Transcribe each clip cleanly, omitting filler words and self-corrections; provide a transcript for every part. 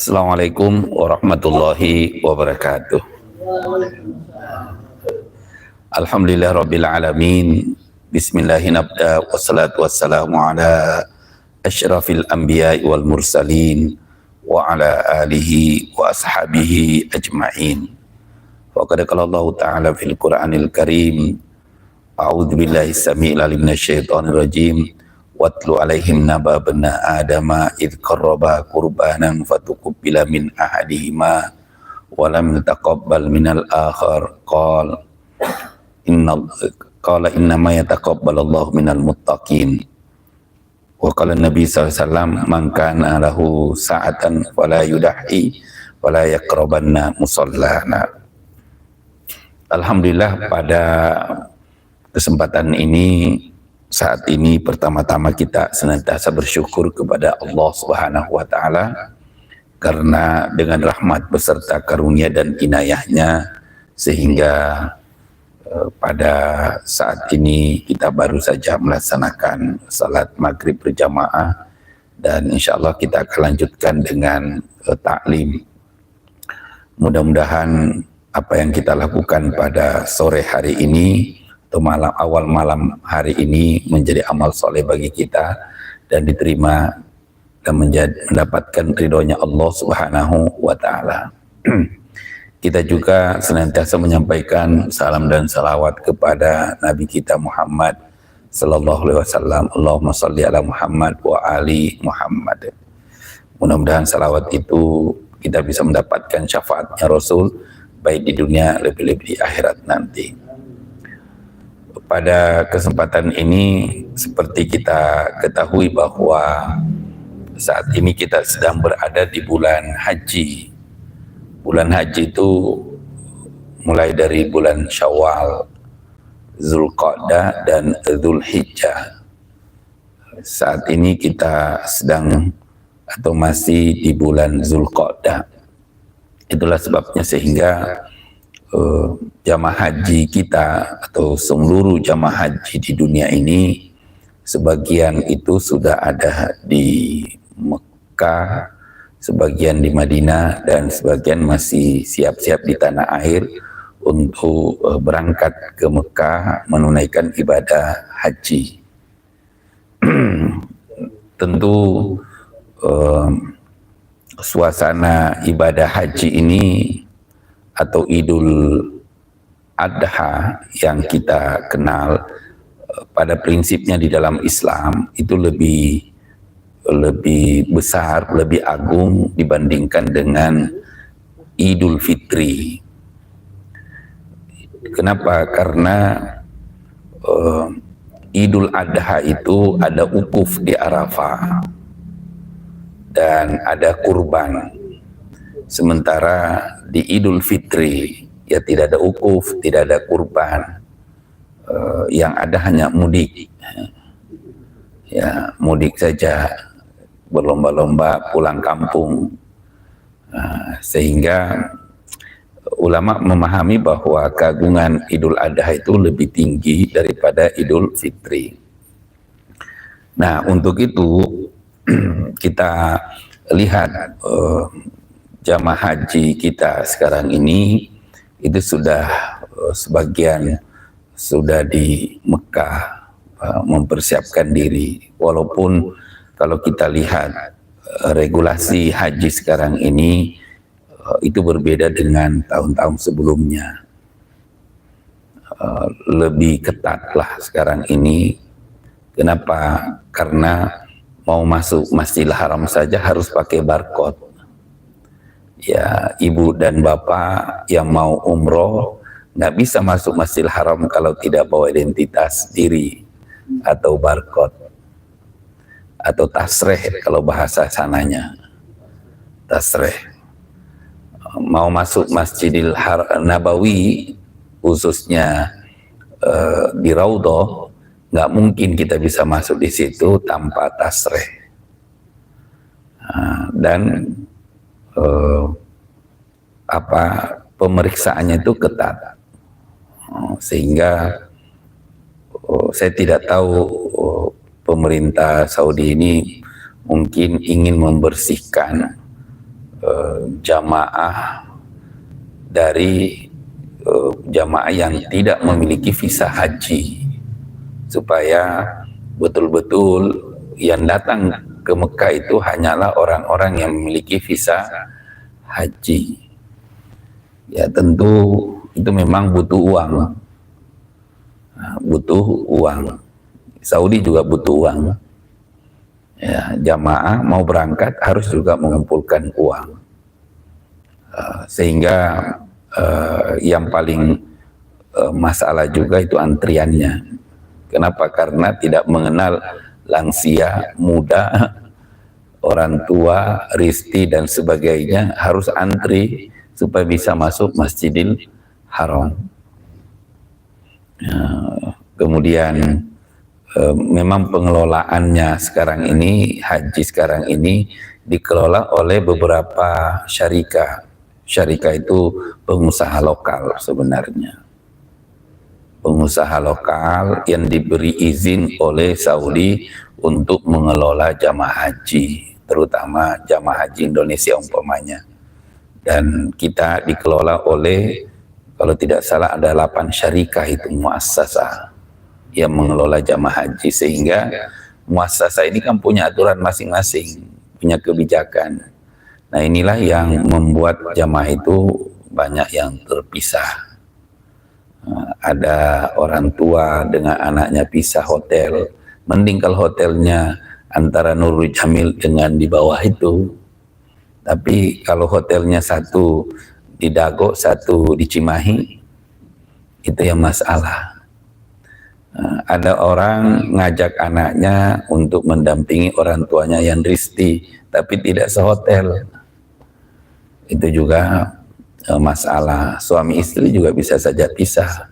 Assalamualaikum warahmatullahi wabarakatuh. Alhamdulillah rabbil alamin. Bismillahirrahmanirrahim. Wassalatu wassalamu ala asyrafil anbiya'i wal mursalin wa ala alihi wa ashabihi ajma'in. Wa qad qala Allah ta'ala fil Qur'anil Karim. A'udzu billahi samii'il 'alim minasyaitonir rajim. Watlu alaihim naba bena adama idh qarraba qurbanan fatuqbila min ahadihima wa lam taqabbal minal akhar qala innama yataqabbalallahu minal muttaqin. Wa qala Nabi sallallahu alaihi wasallam man kana lahu sa'atan fala yudahi wala yaqrabanna musallana. Alhamdulillah, pada kesempatan ini, saat ini pertama-tama kita senantiasa bersyukur kepada Allah Subhanahu wa Ta'ala, karena dengan rahmat beserta karunia dan inayahnya sehingga pada saat ini kita baru saja melaksanakan salat maghrib berjamaah, dan insya Allah kita akan lanjutkan dengan taklim. Mudah-mudahan apa yang kita lakukan pada sore hari ini atau awal malam hari ini menjadi amal soleh bagi kita dan diterima dan mendapatkan ridhonya Allah Subhanahu wa Ta'ala. Kita juga senantiasa menyampaikan salam dan salawat kepada Nabi kita Muhammad sallallahu alaihi wasallam. Allahumma shalli ala Muhammad wa ali Muhammad. Mudah-mudahan salawat itu kita bisa mendapatkan syafaatnya Rasul, baik di dunia lebih-lebih di akhirat nanti. Pada kesempatan ini, seperti kita ketahui bahwa saat ini kita sedang berada di bulan haji. Bulan haji itu mulai dari bulan Syawal, Zulqa'dah dan Dzulhijjah. Saat ini kita sedang atau masih di bulan Zulqa'dah. Itulah sebabnya sehingga jamaah haji kita atau seluruh jamaah haji di dunia ini, sebagian itu sudah ada di Mekah, sebagian di Madinah, dan sebagian masih siap-siap di tanah air untuk berangkat ke Mekah menunaikan ibadah haji. Tentu suasana ibadah haji ini atau Idul Adha yang kita kenal, pada prinsipnya di dalam Islam itu lebih besar, lebih agung dibandingkan dengan Idul Fitri. Kenapa? Karena Idul Adha itu ada wukuf di Arafah dan ada kurban. Sementara di Idul Fitri ya tidak ada wukuf, tidak ada kurban, yang ada hanya mudik. Ya, mudik saja, berlomba-lomba pulang kampung. Sehingga ulama memahami bahwa keagungan Idul Adha itu lebih tinggi daripada Idul Fitri. Nah, untuk itu kita lihat jamaah haji kita sekarang ini itu sudah sebagian sudah di Mekah mempersiapkan diri, walaupun kalau kita lihat regulasi haji sekarang ini itu berbeda dengan tahun-tahun sebelumnya. Lebih ketat lah sekarang ini. Kenapa? Karena mau masuk Masjidil Haram saja harus pakai barcode. Ya, ibu dan bapak yang mau umroh nggak bisa masuk Masjidil Haram kalau tidak bawa identitas diri atau barcode atau tasreh kalau bahasa sananya, tasreh. Mau masuk Masjidil Nabawi khususnya di Raudhah, nggak mungkin kita bisa masuk di situ tanpa tasreh. Dan pemeriksaannya itu ketat, sehingga saya tidak tahu pemerintah Saudi ini mungkin ingin membersihkan jamaah dari jamaah yang tidak memiliki visa haji, supaya betul-betul yang datang ke Mekah itu hanyalah orang-orang yang memiliki visa haji. Ya tentu itu memang butuh uang, butuh uang. Saudi juga butuh uang. Ya, jamaah mau berangkat harus juga mengumpulkan uang, sehingga yang paling masalah juga itu antriannya. Kenapa? Karena tidak mengenal lansia, muda, orang tua, risti dan sebagainya, harus antri supaya bisa masuk Masjidil Haram. Kemudian memang pengelolaannya sekarang ini, haji sekarang ini dikelola oleh beberapa syarikah. Syarikah itu pengusaha lokal sebenarnya. Pengusaha lokal yang diberi izin oleh Saudi untuk mengelola jamaah haji, terutama jamaah haji Indonesia umpamanya. Dan kita dikelola oleh, kalau tidak salah ada 8 syarikah itu muassasah yang mengelola jamaah haji, sehingga muassasah ini kan punya aturan masing-masing, punya kebijakan. Nah inilah yang membuat jamaah itu banyak yang terpisah. Ada orang tua dengan anaknya pisah hotel, mending kalau hotelnya antara Nurul Jamil dengan di bawah itu. Tapi kalau hotelnya satu di Dago, satu di Cimahi, itu yang masalah. Ada orang ngajak anaknya untuk mendampingi orang tuanya yang risti, tapi tidak sehotel. Itu juga masalah. Suami istri juga bisa saja pisah,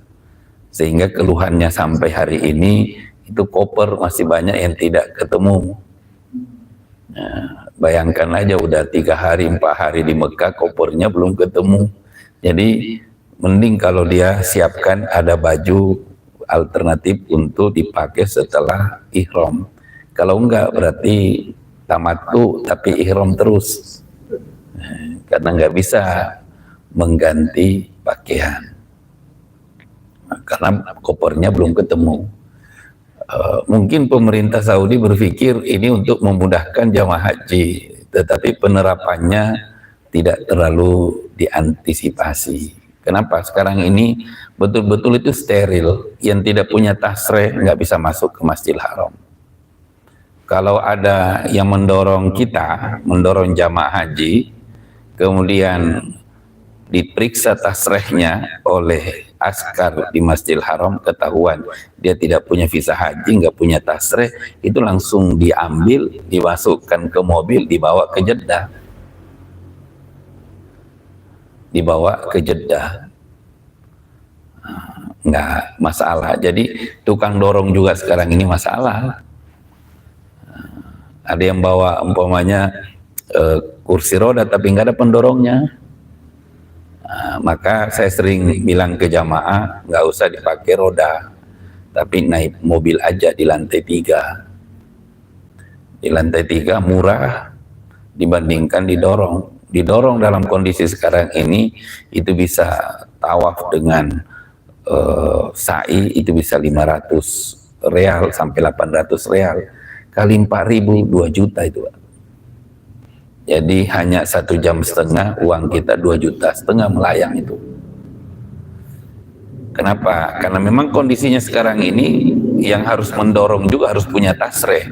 sehingga keluhannya sampai hari ini itu koper masih banyak yang tidak ketemu. Bayangkan aja udah 3 hari 4 hari di Mekah, kopernya belum ketemu. Jadi mending kalau dia siapkan ada baju alternatif untuk dipakai setelah ihram. Kalau enggak berarti tamattu tapi ihram terus, karena nggak bisa mengganti pakaian karena kopernya belum ketemu. Mungkin pemerintah Saudi berpikir ini untuk memudahkan jamaah haji, tetapi penerapannya tidak terlalu diantisipasi. Kenapa? Sekarang ini betul-betul itu steril, yang tidak punya tasreh nggak bisa masuk ke Masjidil Haram. Kalau ada yang mendorong kita, mendorong jamaah haji, kemudian diperiksa tasrehnya oleh askar di Masjidil Haram, ketahuan dia tidak punya visa haji, nggak punya tasreh, itu langsung diambil, dimasukkan ke mobil, dibawa ke Jeddah. Dibawa ke Jeddah. Nggak masalah. Jadi tukang dorong juga sekarang ini masalah. Ada yang bawa umpamanya kursi roda tapi nggak ada pendorongnya. Maka saya sering bilang ke jamaah, nggak usah dipakai roda, tapi naik mobil aja di lantai 3. Di lantai 3 murah dibandingkan didorong. Didorong dalam kondisi sekarang ini itu bisa tawaf dengan sa'i itu bisa 500 real sampai 800 real, kali 4.000 2 juta itu. Jadi hanya 1,5 jam uang kita 2,5 juta melayang itu. Kenapa? Karena memang kondisinya sekarang ini yang harus mendorong juga harus punya tasreh,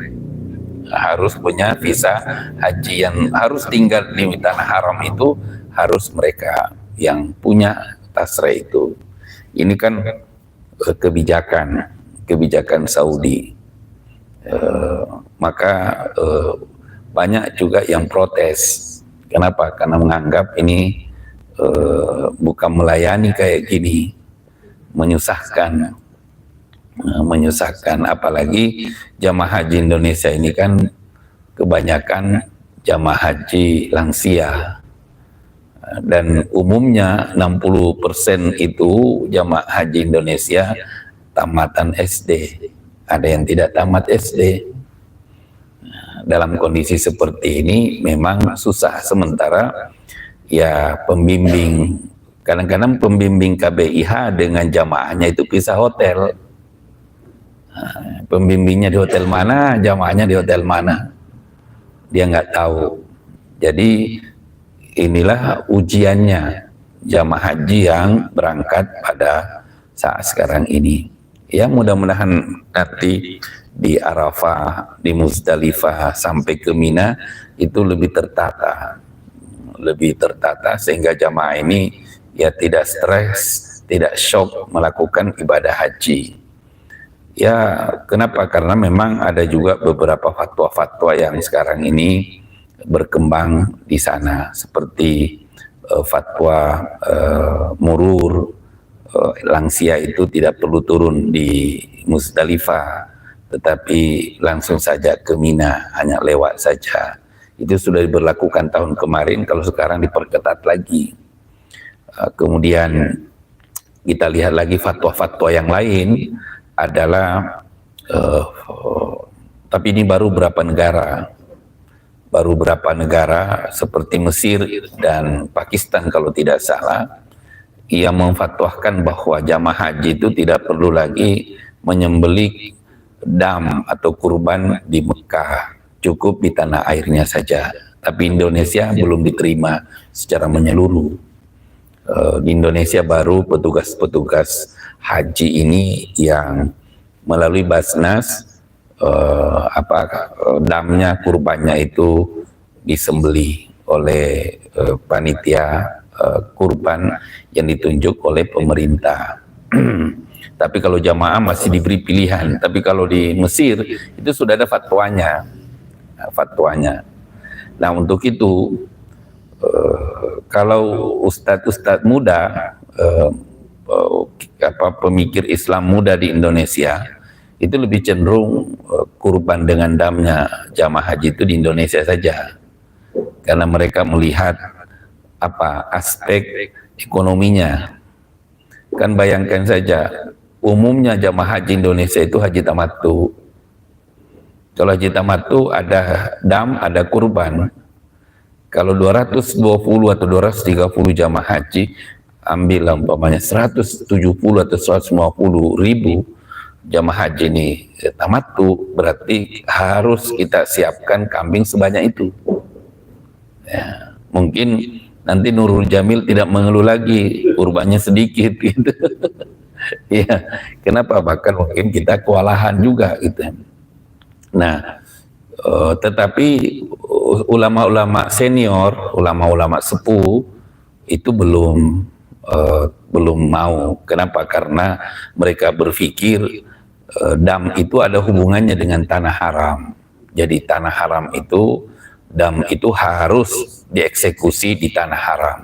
harus punya visa haji, yang harus tinggal di tanah haram itu harus mereka yang punya tasreh itu. Ini kan kebijakan Saudi. Maka banyak juga yang protes. Kenapa? Karena menganggap ini bukan melayani kayak gini, menyusahkan. Apalagi jamaah haji Indonesia ini kan kebanyakan jamaah haji lansia, dan umumnya 60% itu jamaah haji Indonesia tamatan SD, ada yang tidak tamat SD. dalam kondisi seperti ini memang susah. Sementara ya pembimbing, kadang-kadang pembimbing KBIH dengan jamaahnya itu pisah hotel. Pembimbingnya di hotel mana, jamaahnya di hotel mana, dia nggak tahu. Jadi inilah ujiannya jamaah haji yang berangkat pada saat sekarang ini. Ya mudah-mudahan nanti di Arafah, di Muzdalifah sampai ke Mina itu lebih tertata sehingga jamaah ini ya tidak stres, tidak shock melakukan ibadah haji. Ya kenapa? Karena memang ada juga beberapa fatwa-fatwa yang sekarang ini berkembang di sana, seperti fatwa murur, lansia itu tidak perlu turun di Muzdalifah, tetapi langsung saja ke Mina, hanya lewat saja. Itu sudah diberlakukan tahun kemarin, kalau sekarang diperketat lagi. Kemudian kita lihat lagi fatwa-fatwa yang lain adalah, tapi ini baru berapa negara seperti Mesir dan Pakistan kalau tidak salah, ia memfatwakan bahwa jamaah haji itu tidak perlu lagi menyembelih dam atau kurban di Mekah, cukup di tanah airnya saja. Tapi Indonesia belum diterima secara menyeluruh. Di Indonesia baru petugas-petugas haji ini yang melalui Basnas damnya, kurbannya itu disembelih oleh panitia kurban yang ditunjuk oleh pemerintah. Tapi kalau jamaah masih diberi pilihan. Tapi kalau di Mesir itu sudah ada fatwanya. Nah untuk itu kalau ustadz-ustadz muda, pemikir Islam muda di Indonesia itu lebih cenderung kurban dengan damnya jamaah haji itu di Indonesia saja, karena mereka melihat aspek ekonominya. Kan bayangkan saja, umumnya jamaah haji Indonesia itu haji tamattu. Kalau haji tamattu ada dam, ada kurban. Kalau 220 atau 230 jamaah haji, ambil umpamanya 170 atau 150 ribu jamaah haji ini tamattu, berarti harus kita siapkan kambing sebanyak itu. Ya, mungkin nanti Nurul Jamil tidak mengeluh lagi kurbannya sedikit gitu. Ya, kenapa? Bahkan mungkin kita kewalahan juga gitu. Nah, tetapi ulama-ulama senior, ulama-ulama sepuh itu belum mau. Kenapa? Karena mereka berpikir dam itu ada hubungannya dengan tanah haram. Jadi tanah haram itu, dam itu harus dieksekusi di tanah haram.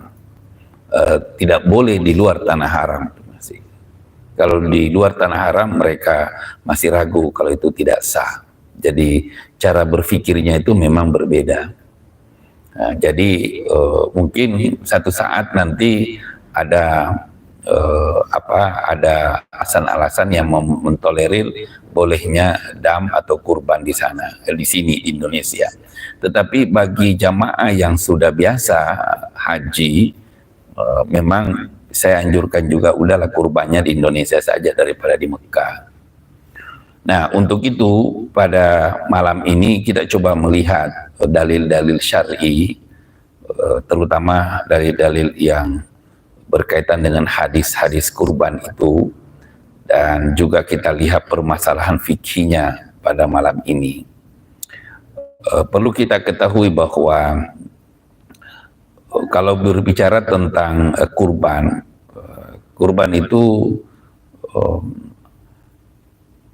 Tidak boleh di luar tanah haram. Kalau di luar tanah haram mereka masih ragu kalau itu tidak sah. Jadi cara berpikirnya itu memang berbeda. Nah, jadi mungkin satu saat nanti ada ada alasan-alasan yang mentolerir bolehnya dam atau kurban di sana, di sini di Indonesia. Tetapi bagi jamaah yang sudah biasa haji, memang saya anjurkan juga udahlah kurbannya di Indonesia saja daripada di Mekah. Nah, untuk itu pada malam ini kita coba melihat dalil-dalil syar'i, terutama dalil-dalil yang berkaitan dengan hadis-hadis kurban itu, dan juga kita lihat permasalahan fikihnya pada malam ini. Perlu kita ketahui bahwa kalau berbicara tentang kurban itu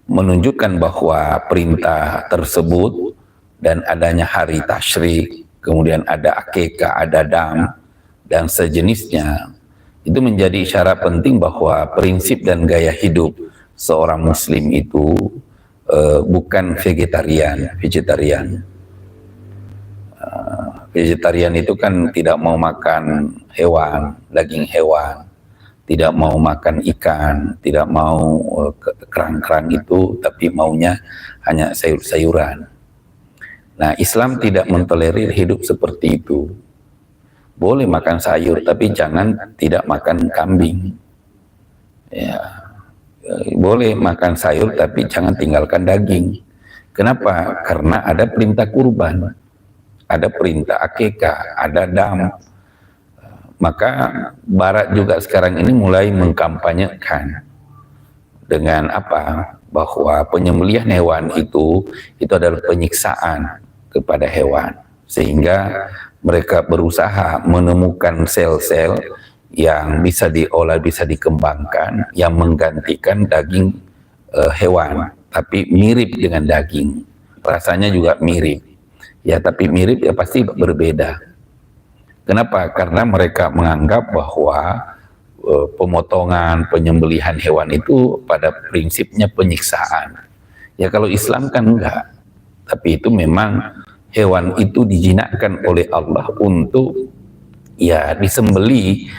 menunjukkan bahwa perintah tersebut dan adanya hari tasyrik, kemudian ada akikah, ada dam, dan sejenisnya, itu menjadi isyarat penting bahwa prinsip dan gaya hidup seorang muslim itu bukan vegetarian. Vegetarian itu kan tidak mau makan hewan, daging hewan, tidak mau makan ikan, tidak mau kerang-kerang itu, tapi maunya hanya sayur-sayuran. Nah, Islam tidak mentolerir hidup seperti itu. Boleh makan sayur, tapi jangan tidak makan kambing. Ya, boleh makan sayur, tapi jangan tinggalkan daging. Kenapa? Karena ada perintah kurban, ada perintah akikah, ada dam. Maka Barat juga sekarang ini mulai mengkampanyekan dengan apa? Bahwa penyembelihan hewan itu adalah penyiksaan kepada hewan, sehingga mereka berusaha menemukan sel-sel yang bisa diolah, bisa dikembangkan, yang menggantikan daging hewan, tapi mirip dengan daging, rasanya juga mirip, ya tapi mirip ya pasti berbeda. Kenapa? Karena mereka menganggap bahwa pemotongan, penyembelihan hewan itu pada prinsipnya penyiksaan. Ya kalau Islam kan enggak, tapi itu memang hewan itu dijinakkan oleh Allah untuk ya disembeli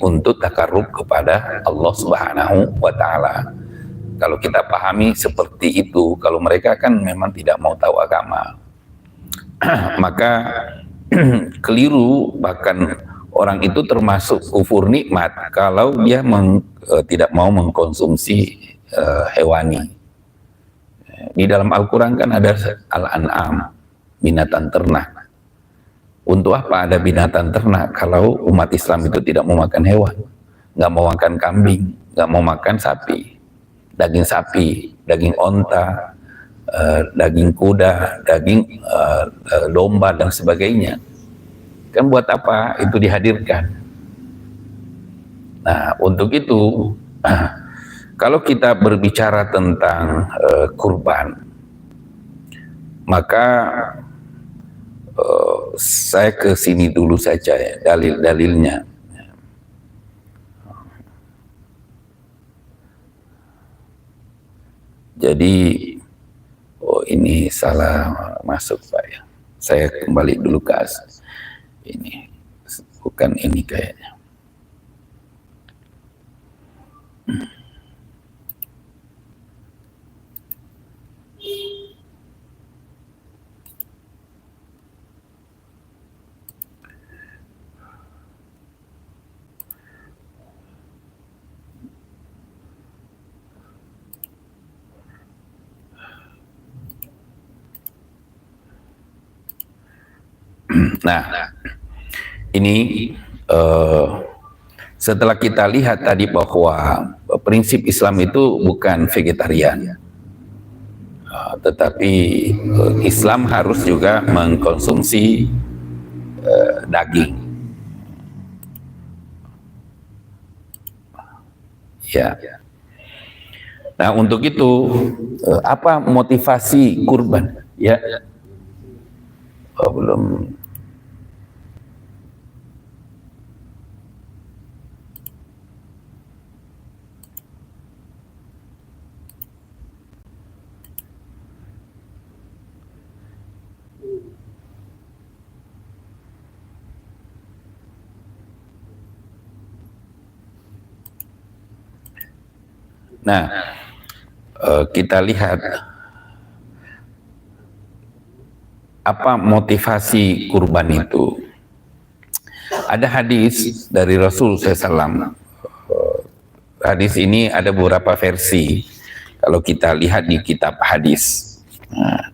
untuk takarrub kepada Allah Subhanahu wa Ta'ala. Kalau kita pahami seperti itu, kalau mereka kan memang tidak mau tahu agama, maka keliru, bahkan orang itu termasuk kufur nikmat kalau dia tidak mau mengkonsumsi hewani. Di dalam Al-Quran kan ada Al-An'am, binatang ternak. Untuk apa ada binatang ternak kalau umat Islam itu tidak mau makan hewan, nggak mau makan kambing, nggak mau makan sapi, daging onta, daging kuda, daging domba dan sebagainya. Kan buat apa itu dihadirkan? Nah, untuk itu kalau kita berbicara tentang kurban, maka saya ke sini dulu saja ya, dalil-dalilnya. Jadi ini salah masuk Pak ya. Saya kembali dulu ke ini, bukan ini kayaknya. Nah, ini setelah kita lihat tadi bahwa prinsip Islam itu bukan vegetarian, tetapi Islam harus juga mengkonsumsi daging. Ya. Nah, untuk itu apa motivasi kurban? Ya. Oh, belum. Nah, kita lihat apa motivasi kurban itu. Ada hadis dari Rasul SAW. Hadis ini ada beberapa versi. Kalau kita lihat di kitab hadis, nah,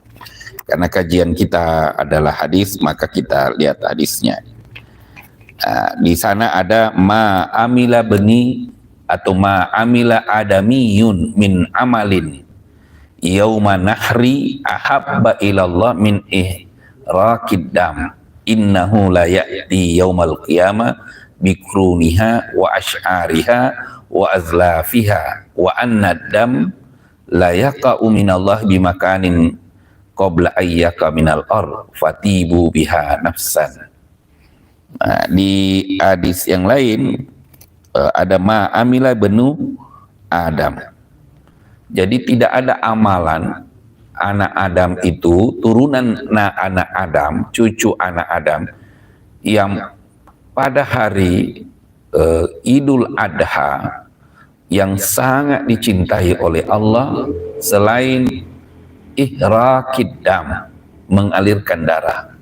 karena kajian kita adalah hadis, maka kita lihat hadisnya. Nah, di sana ada ma amila bani atau ma amila adamiyun min amalin yauma nahri ahabba ilallah min ihraqid dam innahu la ya'ti yaumal qiyamah bikruniha wa ash'ariha wa azlafiha wa anna dam la yaqa'u minallah bimakanin qabla ayyaka minal ar fatibu biha nafsan. Nah, di hadis yang lain ada ma amila benu Adam. Jadi tidak ada amalan anak Adam itu, turunan anak Adam, cucu anak Adam yang pada hari Idul Adha yang sangat dicintai oleh Allah selain ihraqid dam, mengalirkan darah.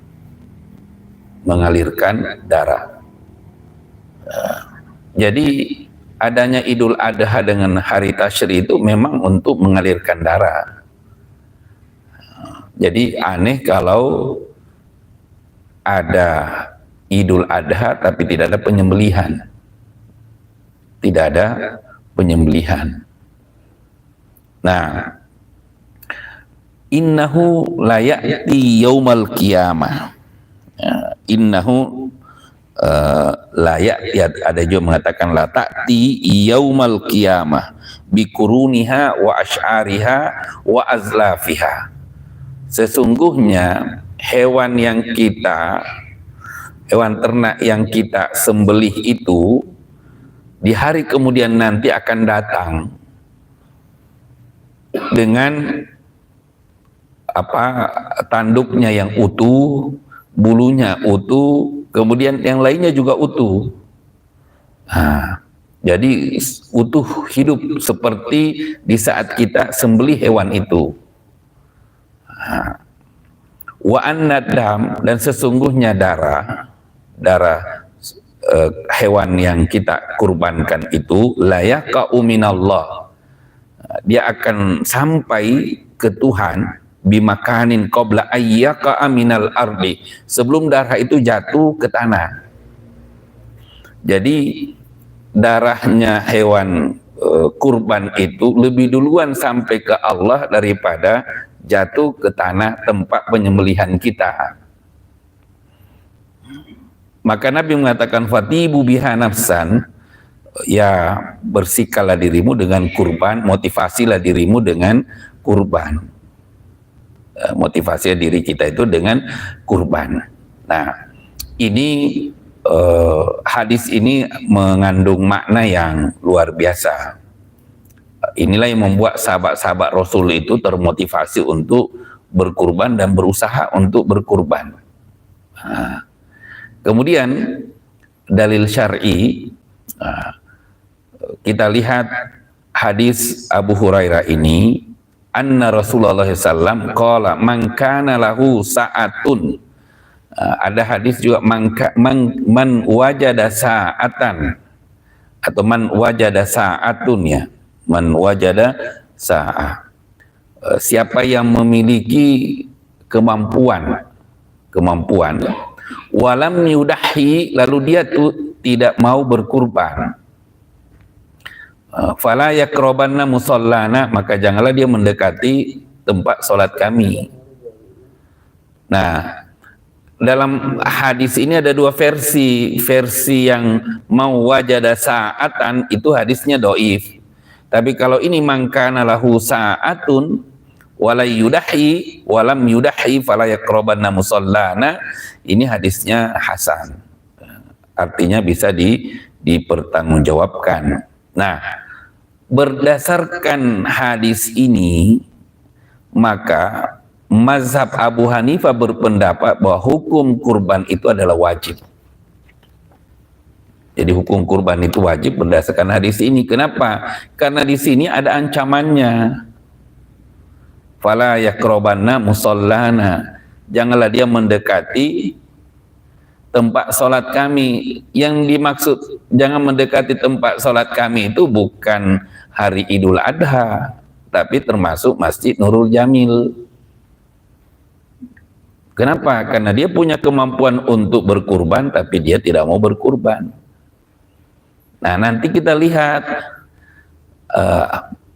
Mengalirkan darah. Jadi adanya Idul Adha dengan hari Tasyrik itu memang untuk mengalirkan darah. Jadi aneh kalau ada Idul Adha tapi tidak ada penyembelihan. Tidak ada penyembelihan. Nah, innahu la ya'ti yaumal qiyamah. Innahu la ya'ti, ada juga mengatakan la ta'ti yaumal qiyamah bikuruniha wa asy'ariha wa azlafiha. Sesungguhnya hewan ternak yang kita sembelih itu di hari kemudian nanti akan datang dengan tanduknya yang utuh, bulunya utuh, kemudian yang lainnya juga utuh. Jadi utuh hidup seperti di saat kita sembelih hewan itu. Wa annadam, dan sesungguhnya darah hewan yang kita kurbankan itu layaqa'u minallah, dia akan sampai ke Tuhan bimakanin qabla ayyaqa'a minal ardi, sebelum darah itu jatuh ke tanah. Jadi darahnya hewan kurban itu lebih duluan sampai ke Allah daripada jatuh ke tanah tempat penyembelihan kita. Maka Nabi mengatakan fatibu biha nafsan, ya bersihkanlah dirimu dengan kurban, motivasilah dirimu dengan kurban. Motivasi diri kita itu dengan kurban. Nah, ini hadis ini mengandung makna yang luar biasa. Inilah yang membuat sahabat-sahabat Rasul itu termotivasi untuk berkurban dan berusaha untuk berkurban. Kemudian dalil syar'i, kita lihat hadis Abu Hurairah ini, anna Rasulullah SAW qala man kana lahu sa'atun. Ada hadis juga man wajada sa'atan, atau man wajada sa'atun, ya, man wajada sa'ah. Siapa yang memiliki kemampuan walam yudahi, lalu dia tuh tidak mau berkurban, fala yakrobanna musallana, maka janganlah dia mendekati tempat sholat kami. Nah, dalam hadis ini ada dua versi yang mau wajada sa'atan itu hadisnya doif. Tapi kalau ini mangkana lahu sa'atun walam yudahi fala yakrobanna musallana, ini hadisnya hasan, artinya bisa dipertanggungjawabkan. Nah, berdasarkan hadis ini maka mazhab Abu Hanifah berpendapat bahwa hukum kurban itu adalah wajib. Jadi hukum kurban itu wajib berdasarkan hadis ini. Kenapa? Karena di sini ada ancamannya. Fala yakrobanna musallana, janganlah dia mendekati tempat sholat kami. Yang dimaksud jangan mendekati tempat sholat kami itu bukan hari Idul Adha, tapi termasuk Masjid Nurul Jamil. Kenapa? Karena dia punya kemampuan untuk berkurban, tapi dia tidak mau berkurban. Nah, nanti kita lihat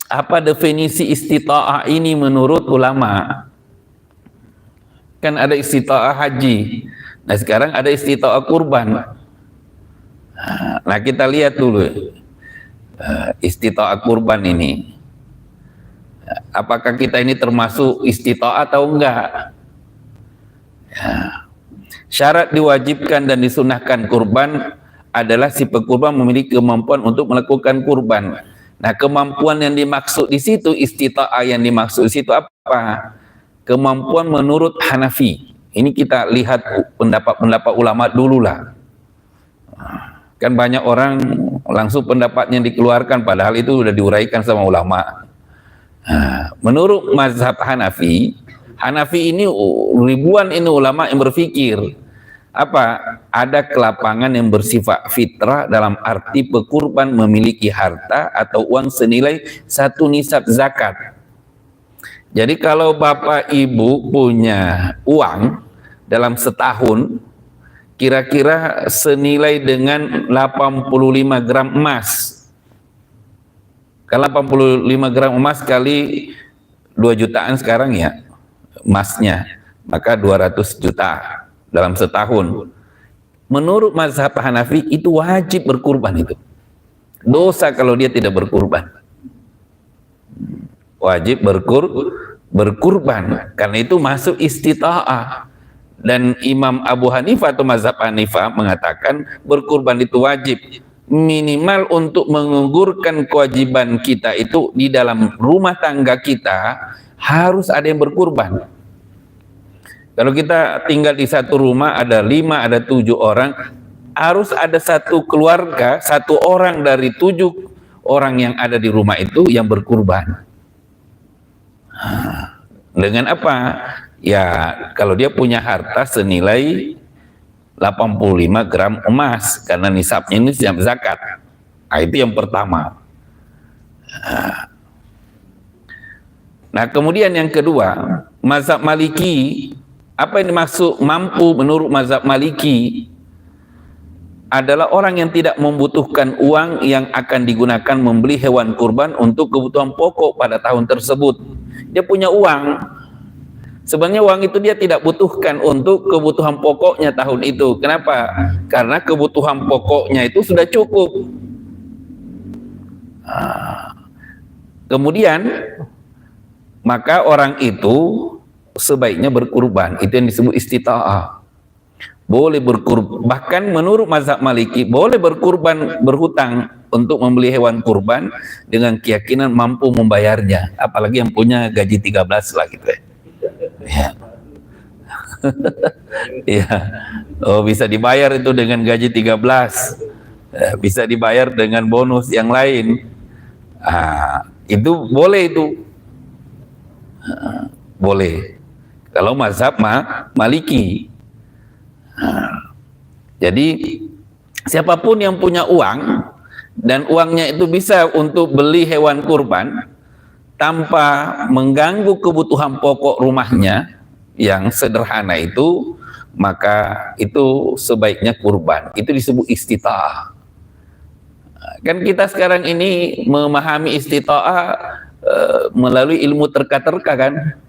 apa definisi istita'ah ini menurut ulama. Kan ada istita'ah haji, nah sekarang ada istita'ah kurban. Nah, kita lihat dulu istita'ah kurban ini, apakah kita ini termasuk istita'ah atau enggak. Syarat diwajibkan dan disunahkan kurban adalah si pekurban memiliki kemampuan untuk melakukan kurban. Nah, kemampuan yang dimaksud di situ, istita'ah yang dimaksud di situ apa? Kemampuan menurut Hanafi. Ini kita lihat pendapat-pendapat ulama dulu lah. Kan banyak orang langsung pendapatnya dikeluarkan, padahal itu sudah diuraikan sama ulama. Menurut mazhab Hanafi, Hanafi ini ribuan ini ulama yang berpikir apa? Ada kelapangan yang bersifat fitrah dalam arti pekurban memiliki harta atau uang senilai 1 nisab zakat. Jadi kalau bapak ibu punya uang dalam setahun kira-kira senilai dengan 85 gram emas. Kalau 85 gram emas kali 2 jutaan sekarang ya emasnya, maka 200 juta dalam setahun. Menurut mazhab Hanafi itu wajib berkurban itu. Dosa kalau dia tidak berkurban. Wajib berkurban karena itu masuk istita'ah. Dan Imam Abu Hanifah atau mazhab Hanifah mengatakan berkurban itu wajib minimal untuk menggugurkan kewajiban kita itu di dalam rumah tangga kita harus ada yang berkurban. Kalau kita tinggal di satu rumah ada 5, ada 7 orang, harus ada satu keluarga, 1 orang dari 7 orang yang ada di rumah itu yang berkurban. Dengan apa? Ya kalau dia punya harta senilai 85 gram emas karena nisabnya ini nisab zakat. Nah, itu yang pertama. Nah kemudian yang kedua, mazhab Maliki, apa yang dimaksud mampu menurut mazhab Maliki adalah orang yang tidak membutuhkan uang yang akan digunakan membeli hewan kurban untuk kebutuhan pokok pada tahun tersebut. Dia punya uang, sebenarnya uang itu dia tidak butuhkan untuk kebutuhan pokoknya tahun itu. Kenapa? Karena kebutuhan pokoknya itu sudah cukup. Kemudian maka orang itu sebaiknya berkurban. Itu yang disebut istita'ah. Boleh berkurban, bahkan menurut mazhab Maliki boleh berkurban berhutang untuk membeli hewan kurban dengan keyakinan mampu membayarnya, apalagi yang punya gaji 13 lah gitu ya. Ya. Ya. Oh, bisa dibayar itu dengan gaji 13. Bisa dibayar dengan bonus yang lain. Itu boleh itu. Boleh. Kalau mazhab Maliki. Jadi siapapun yang punya uang dan uangnya itu bisa untuk beli hewan kurban tanpa mengganggu kebutuhan pokok rumahnya yang sederhana itu, maka itu sebaiknya kurban. Itu disebut istita'ah. Kan kita sekarang ini memahami istita'ah melalui ilmu terka-terka kan.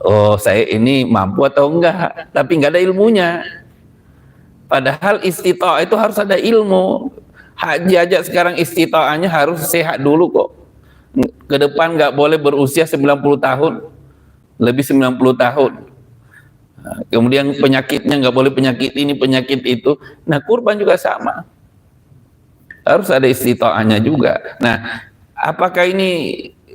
Oh saya ini mampu atau enggak, tapi enggak ada ilmunya. Padahal istita'ah itu harus ada ilmu. Haji aja sekarang istita'ahnya harus sehat dulu kok. Ke depan enggak boleh berusia 90 tahun, lebih 90 tahun. Kemudian penyakitnya enggak boleh penyakit ini, penyakit itu. Nah kurban juga sama. Harus ada istita'ahnya juga. Nah apakah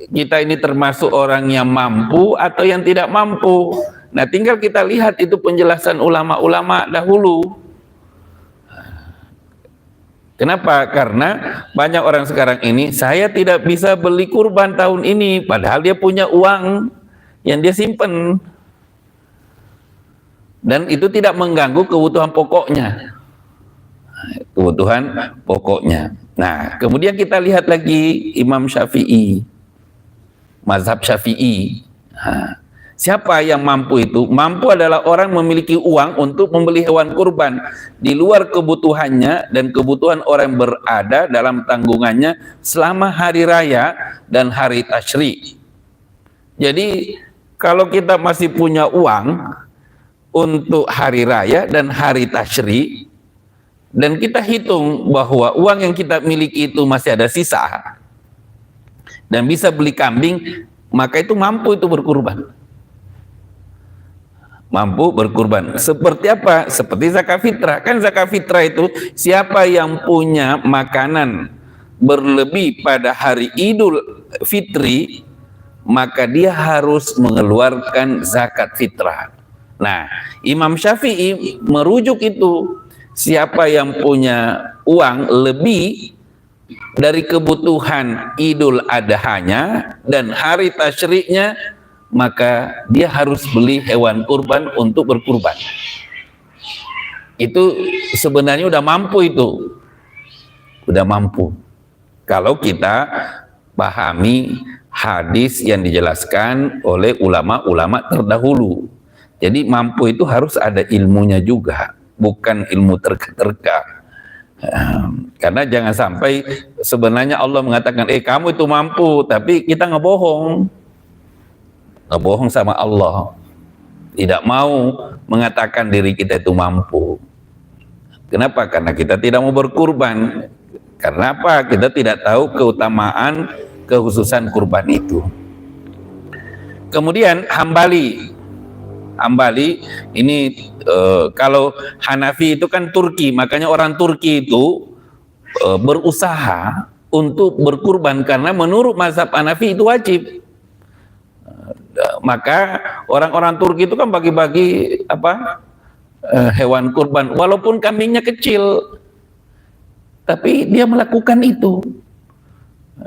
kita ini termasuk orang yang mampu atau yang tidak mampu? Nah tinggal kita lihat itu penjelasan ulama-ulama dahulu. Kenapa? Karena banyak orang sekarang ini, saya tidak bisa beli kurban tahun ini, padahal dia punya uang yang dia simpen. Dan itu tidak mengganggu kebutuhan pokoknya. Kebutuhan pokoknya. Nah, kemudian kita lihat lagi Imam Syafi'i. Mazhab Syafi'i. Siapa yang mampu itu? Mampu adalah orang memiliki uang untuk membeli hewan kurban di luar kebutuhannya dan kebutuhan orang berada dalam tanggungannya selama hari raya dan hari tasyrik. Jadi kalau kita masih punya uang untuk hari raya dan hari tasyrik dan kita hitung bahwa uang yang kita miliki itu masih ada sisa dan bisa beli kambing, maka itu mampu itu berkurban. Mampu berkurban. Seperti apa? Seperti zakat fitrah. Kan zakat fitrah itu siapa yang punya makanan berlebih pada hari Idul Fitri, maka dia harus mengeluarkan zakat fitrah. Nah, Imam Syafi'i merujuk itu, siapa yang punya uang lebih dari kebutuhan Idul Adhanya dan hari tasyriknya, maka dia harus beli hewan kurban untuk berkurban. Itu sebenarnya udah mampu itu. Udah mampu. Kalau kita pahami hadis yang dijelaskan oleh ulama-ulama terdahulu. Jadi mampu itu harus ada ilmunya juga, bukan ilmu terka-terka. Karena jangan sampai sebenarnya Allah mengatakan, kamu itu mampu, tapi kita ngebohong sama Allah. Tidak mau mengatakan diri kita itu mampu. Kenapa? Karena kita tidak mau berkurban. Karena apa? Kita tidak tahu keutamaan, kekhususan kurban itu. Kemudian Hambali ini kalau Hanafi itu kan Turki, makanya orang Turki itu berusaha untuk berkurban karena menurut mazhab Hanafi itu wajib. Maka orang-orang Turki itu kan bagi-bagi hewan kurban, walaupun kambingnya kecil, tapi dia melakukan itu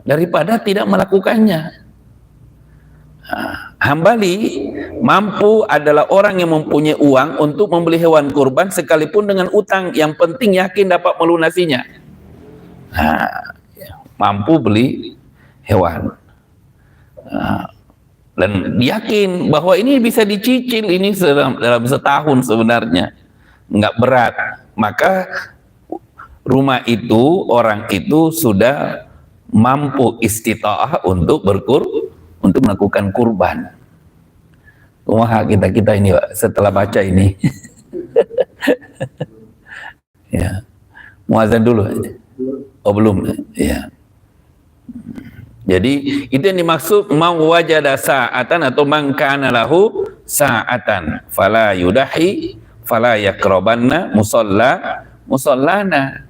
daripada tidak melakukannya. Hambali mampu adalah orang yang mempunyai uang untuk membeli hewan kurban sekalipun dengan utang, yang penting yakin dapat melunasinya. Mampu beli hewan dan yakin bahwa ini bisa dicicil, ini dalam setahun sebenarnya nggak berat, maka rumah itu, orang itu sudah mampu istita'ah untuk untuk melakukan kurban. Wah, kita ini Pak, setelah baca ini ya, muazan dulu. Oh belum ya. Jadi itu yang dimaksud man wajada sa'atan atau man kana lahu sa'atan fala yudahi fala yakrabanna musallana.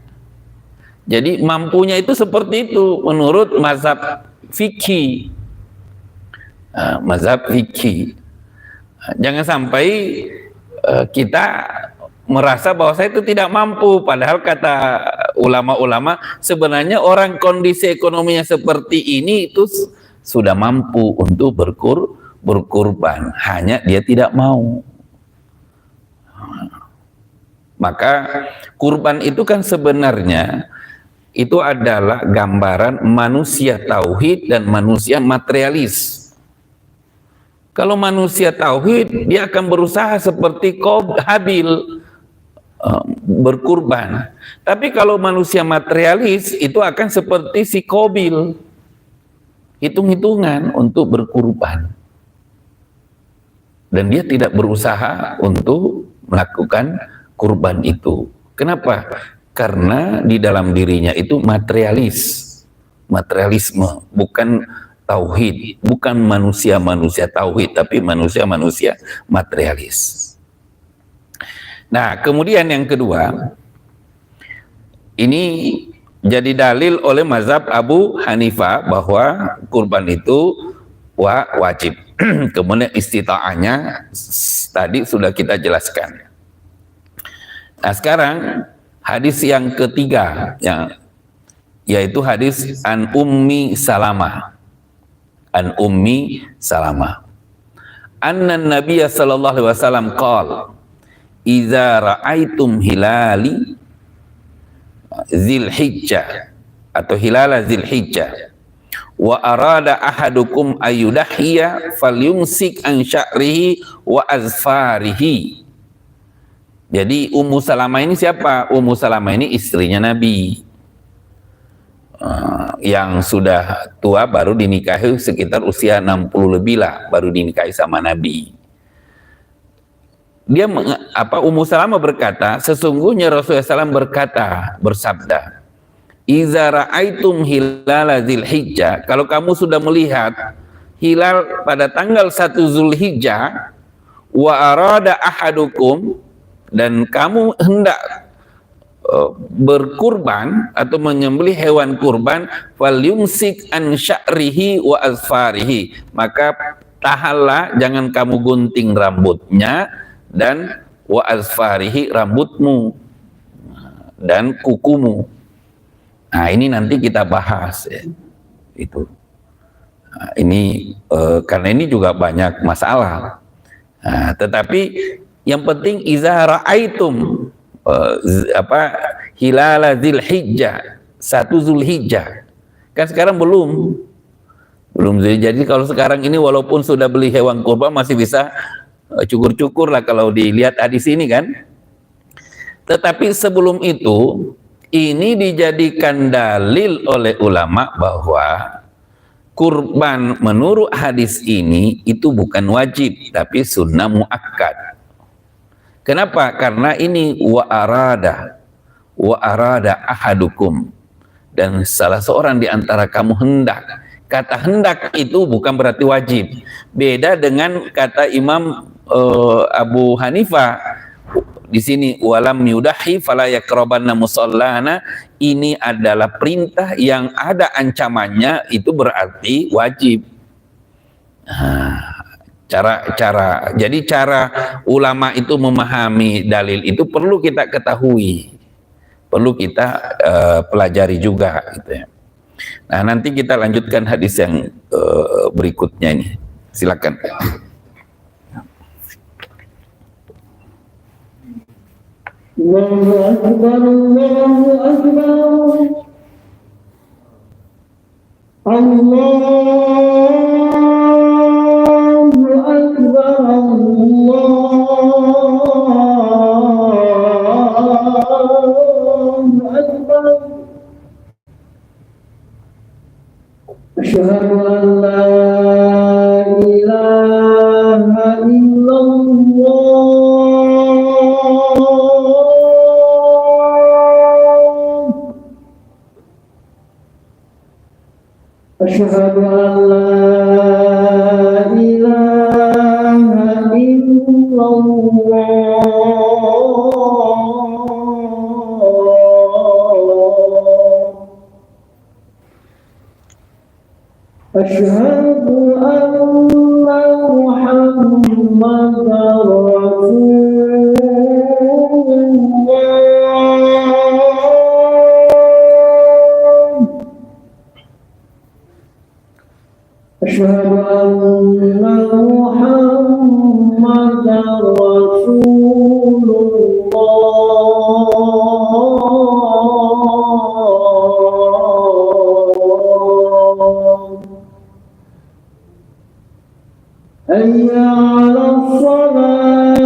Jadi mampunya itu seperti itu menurut mazhab fikih. Mazhab fikih. Jangan sampai kita merasa bahwa saya itu tidak mampu, padahal kata ulama-ulama sebenarnya orang kondisi ekonominya seperti ini itu sudah mampu untuk berkurban, hanya dia tidak mau. Maka kurban itu kan sebenarnya itu adalah gambaran manusia tauhid dan manusia materialis. Kalau manusia tauhid, dia akan berusaha seperti Habil berkurban. Tapi kalau manusia materialis, itu akan seperti si Qabil, hitung-hitungan untuk berkurban. Dan dia tidak berusaha untuk melakukan kurban itu. Kenapa? Karena di dalam dirinya itu materialisme, bukan tauhid, bukan manusia-manusia tauhid, tapi manusia-manusia materialis. Nah, kemudian yang kedua, ini jadi dalil oleh mazhab Abu Hanifah bahwa kurban itu wajib. Kemudian istita'ahnya tadi sudah kita jelaskan. Nah, sekarang hadis yang ketiga, yaitu hadis an Ummi Salamah. An Ummi Salamah. Anna Nabiya sallallahu alaihi wasallam qala idza ra'aitum hilali Zilhijjah atau hilala Zilhijjah wa arada ahadukum ayudahiyya falyumsik an sya'rihi wa azfarihi. Jadi Ummu Salamah ini siapa? Ummu Salamah ini istrinya Nabi. Yang sudah tua, baru dinikahi sekitar usia 60 lebih lah, baru dinikahi sama Nabi. Dia Ummu Salamah berkata, sesungguhnya Rasulullah SAW bersabda, iza ra'aitum hilala Zilhijjah, kalau kamu sudah melihat hilal pada tanggal 1 Zulhijjah, wa arada ahadukum, dan kamu hendak berkurban atau menyembelih hewan kurban, falyumsik an sya'rihi wa azfarihi, maka tahanlah, jangan kamu gunting rambutnya, dan wa azfarihi, rambutmu dan kukumu. Nah, ini nanti kita bahas ya. Itu Nah, ini karena ini juga banyak masalah. Nah, tetapi yang penting iza ra'aitum hilala Dzulhijjah, 1 Zulhijjah. Kan sekarang belum jadi kalau sekarang ini walaupun sudah beli hewan kurban masih bisa cukur-cukur lah kalau dilihat hadis ini kan. Tetapi sebelum itu ini dijadikan dalil oleh ulama bahwa kurban menurut hadis ini itu bukan wajib tapi sunnah muakkad. Kenapa? Karena ini wa arada ahadukum, dan salah seorang di antara kamu hendak. Kata hendak itu bukan berarti wajib. Beda dengan kata Imam Abu Hanifah di sini, walam yudahi fala yaqrabanna musallana. Ini adalah perintah yang ada ancamannya, itu berarti wajib. Jadi cara ulama itu memahami dalil itu perlu kita ketahui, perlu kita pelajari juga gitu ya. Nah, nanti kita lanjutkan hadis yang berikutnya ini. Silakan. Allahu Akbar, Allahu Akbar. Allahu Akbar, Allahu Akbar. Asyhadu an la ilaha illallah. Asyhadu an la ilaha illallah. Asyhadu anna Muhammadar Rasulullah. Asyhadu anna Muhammadar Rasulullah. Hayya 'alas shalah.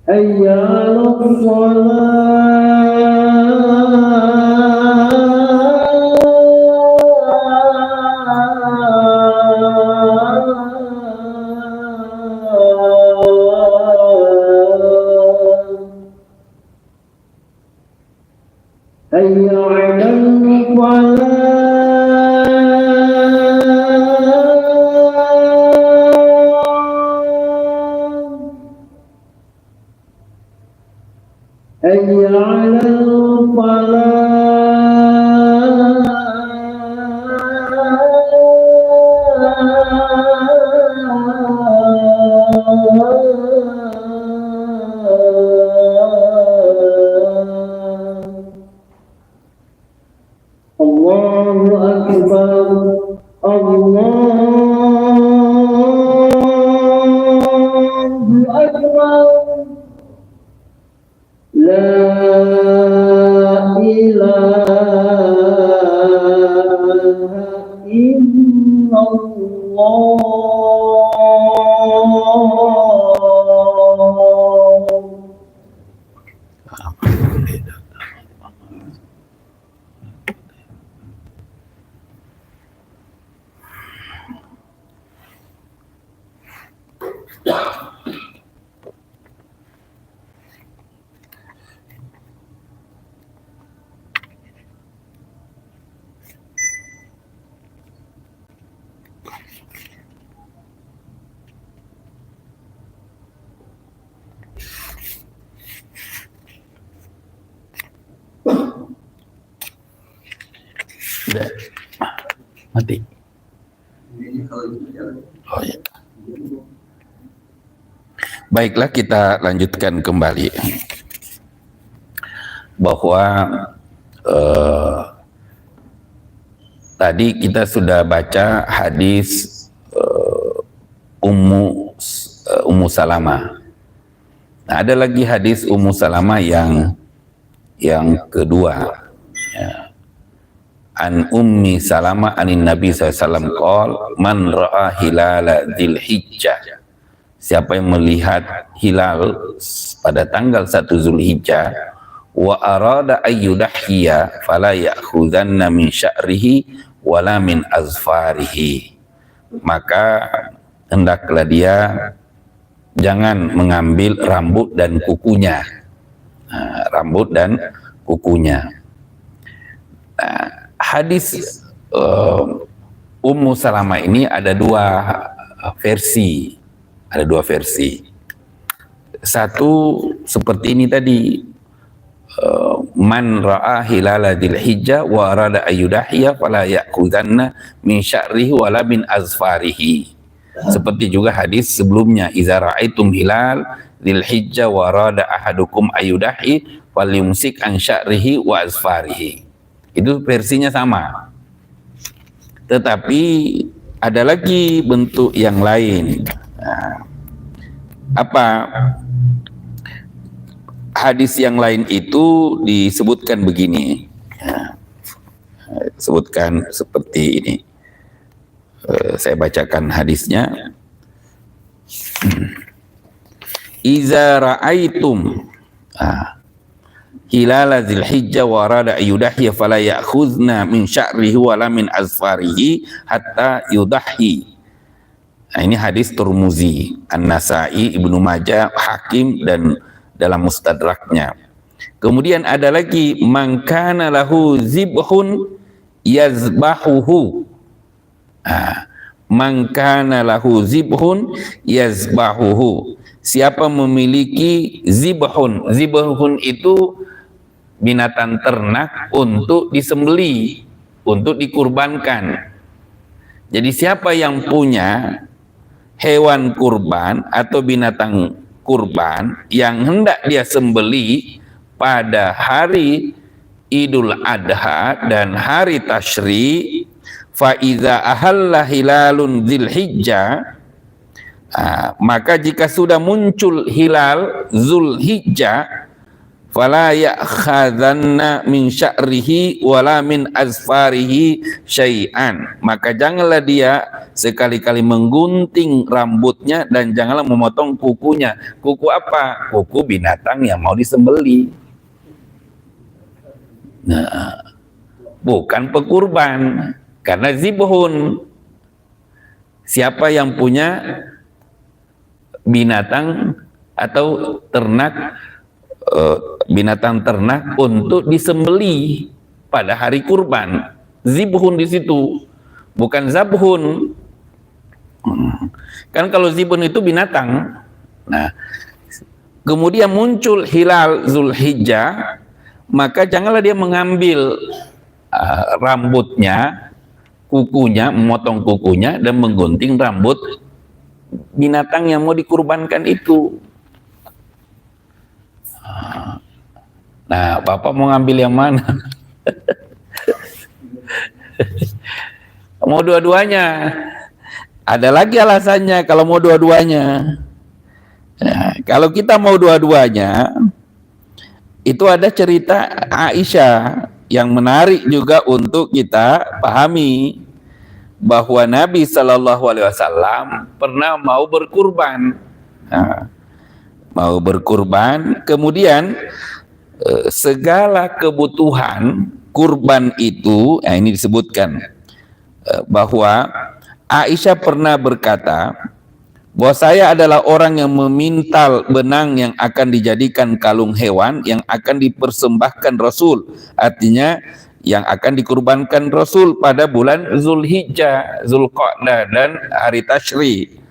Hayya 'alas shalah. Hayya 'alal falah. Hayya 'alal falah. Allahu Akbar, Allahu Akbar. La ilaha illallah. Udah mati. Oh ya. Baiklah, kita lanjutkan kembali bahwa tadi kita sudah baca hadis Ummu Salamah. Nah, ada lagi hadis Ummu Salamah yang kedua. Ya. An Ummi Salamah anin Nabi SAW qol man ra'a hilala Dzulhijjah. Siapa yang melihat hilal pada tanggal 1 Zulhijjah wa arada ayyudahhiya fala ya'khudhanna min sya'rihi wala min azfarihi, maka hendaklah dia jangan mengambil rambut dan kukunya. Rambut dan kukunya. Hadis Ummu Salamah ini ada dua versi. Satu seperti ini tadi, man ra'a hilala Dzulhijjah wa arada ayyudahhiya fala ya'khudhanna min sya'rihi wala min azfarihi. Seperti juga hadis sebelumnya, idza ra'aitum hilal Dzulhijjah wa arada ahadukum ayyudahhi falyumsik an sya'rihi wa azfarihi. Itu versinya sama. Tetapi ada lagi bentuk yang lain. Nah, apa hadis yang lain itu disebutkan begini, ya, sebutkan seperti ini. Saya bacakan hadisnya. Iza ra'aitum hilala Dzulhijjah wa arada ayyudahhiya fala ya'khudna min sya'rihi wala min azfarihi hatta yudahhi. Nah, ini hadis Tirmidzi, An-Nasa'i, Ibnu Majah, Hakim dan dalam Mustadraknya. Kemudian ada lagi man kana lahu zibhun yazbahuhu. Man kana lahu zibhun yazbahuhu. Siapa memiliki zibhun. Zibhun itu binatang ternak untuk disembelih, untuk dikurbankan. Jadi siapa yang punya hewan kurban atau binatang kurban yang hendak dia sembelih pada hari Idul Adha dan hari Tasyrik, fa iza ahalla hilalun Dzulhijjah, maka jika sudah muncul hilal Zulhijjah, fala ya'khadhanna min sya'rihi wala min azfarihi syai'an, maka janganlah dia sekali-kali menggunting rambutnya dan janganlah memotong kukunya. Kuku apa? Kuku binatang yang mau disembelih. Nah, bukan pekurban, karena zibhun. Siapa yang punya binatang atau ternak, binatang ternak untuk disembelih pada hari kurban, zibhun di situ, bukan zabhun. Kan kalau zibhun itu binatang. Nah, kemudian muncul hilal Zulhijjah, maka janganlah dia mengambil rambutnya, kukunya, memotong kukunya dan menggunting rambut binatang yang mau dikurbankan itu. Nah, Bapak mau ngambil yang mana? Mau dua-duanya. Ada lagi alasannya kalau mau dua-duanya. Nah, kalau kita mau dua-duanya, itu ada cerita Aisyah yang menarik juga untuk kita pahami, bahwa Nabi SAW pernah mau berkurban. Nah, mau berkurban, kemudian segala kebutuhan kurban itu, nah ini disebutkan bahwa Aisyah pernah berkata bahwa saya adalah orang yang memintal benang yang akan dijadikan kalung hewan yang akan dipersembahkan Rasul, artinya yang akan dikurbankan Rasul pada bulan Zulhijjah, Zulqa'dah dan hari Tasyrik.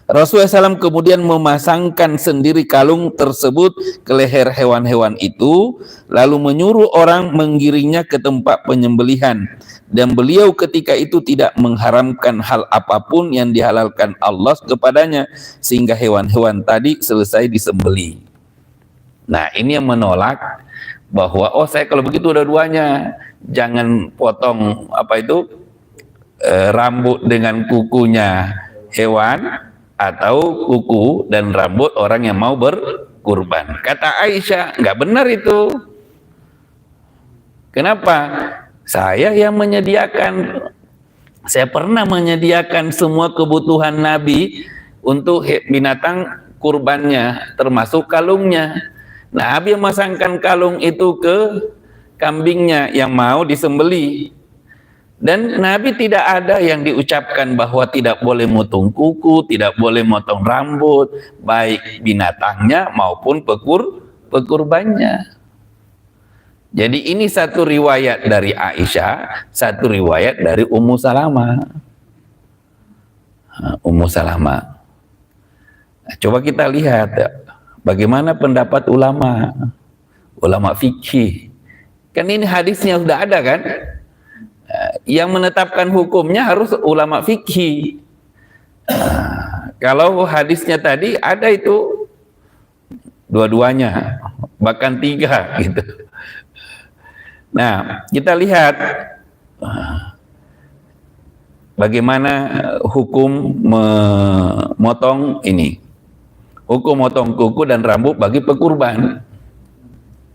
Rasulullah SAW kemudian memasangkan sendiri kalung tersebut ke leher hewan-hewan itu, lalu menyuruh orang menggiringnya ke tempat penyembelihan. Dan beliau ketika itu tidak mengharamkan hal apapun yang dihalalkan Allah kepadanya, sehingga hewan-hewan tadi selesai disembelih. Nah, ini yang menolak bahwa saya kalau begitu dua-duanya, jangan potong rambut dengan kukunya hewan atau kuku dan rambut orang yang mau berkurban. Kata Aisyah, nggak benar itu. Kenapa? Saya pernah menyediakan semua kebutuhan Nabi untuk binatang kurbannya, termasuk kalungnya. Nabi memasangkan kalung itu ke kambingnya yang mau disembelih. Dan Nabi tidak ada yang diucapkan bahwa tidak boleh motong kuku, tidak boleh motong rambut, baik binatangnya maupun pekurbannya. Jadi ini satu riwayat dari Aisyah, satu riwayat dari Ummu Salamah. Ummu Salamah. Nah, coba kita lihat bagaimana pendapat ulama fikih. Kan ini hadisnya sudah ada kan? Yang menetapkan hukumnya harus ulama fikih. Kalau hadisnya tadi ada itu dua-duanya, bahkan 3 gitu. Nah, kita lihat bagaimana hukum memotong ini. Hukum motong kuku dan rambut bagi pekurban.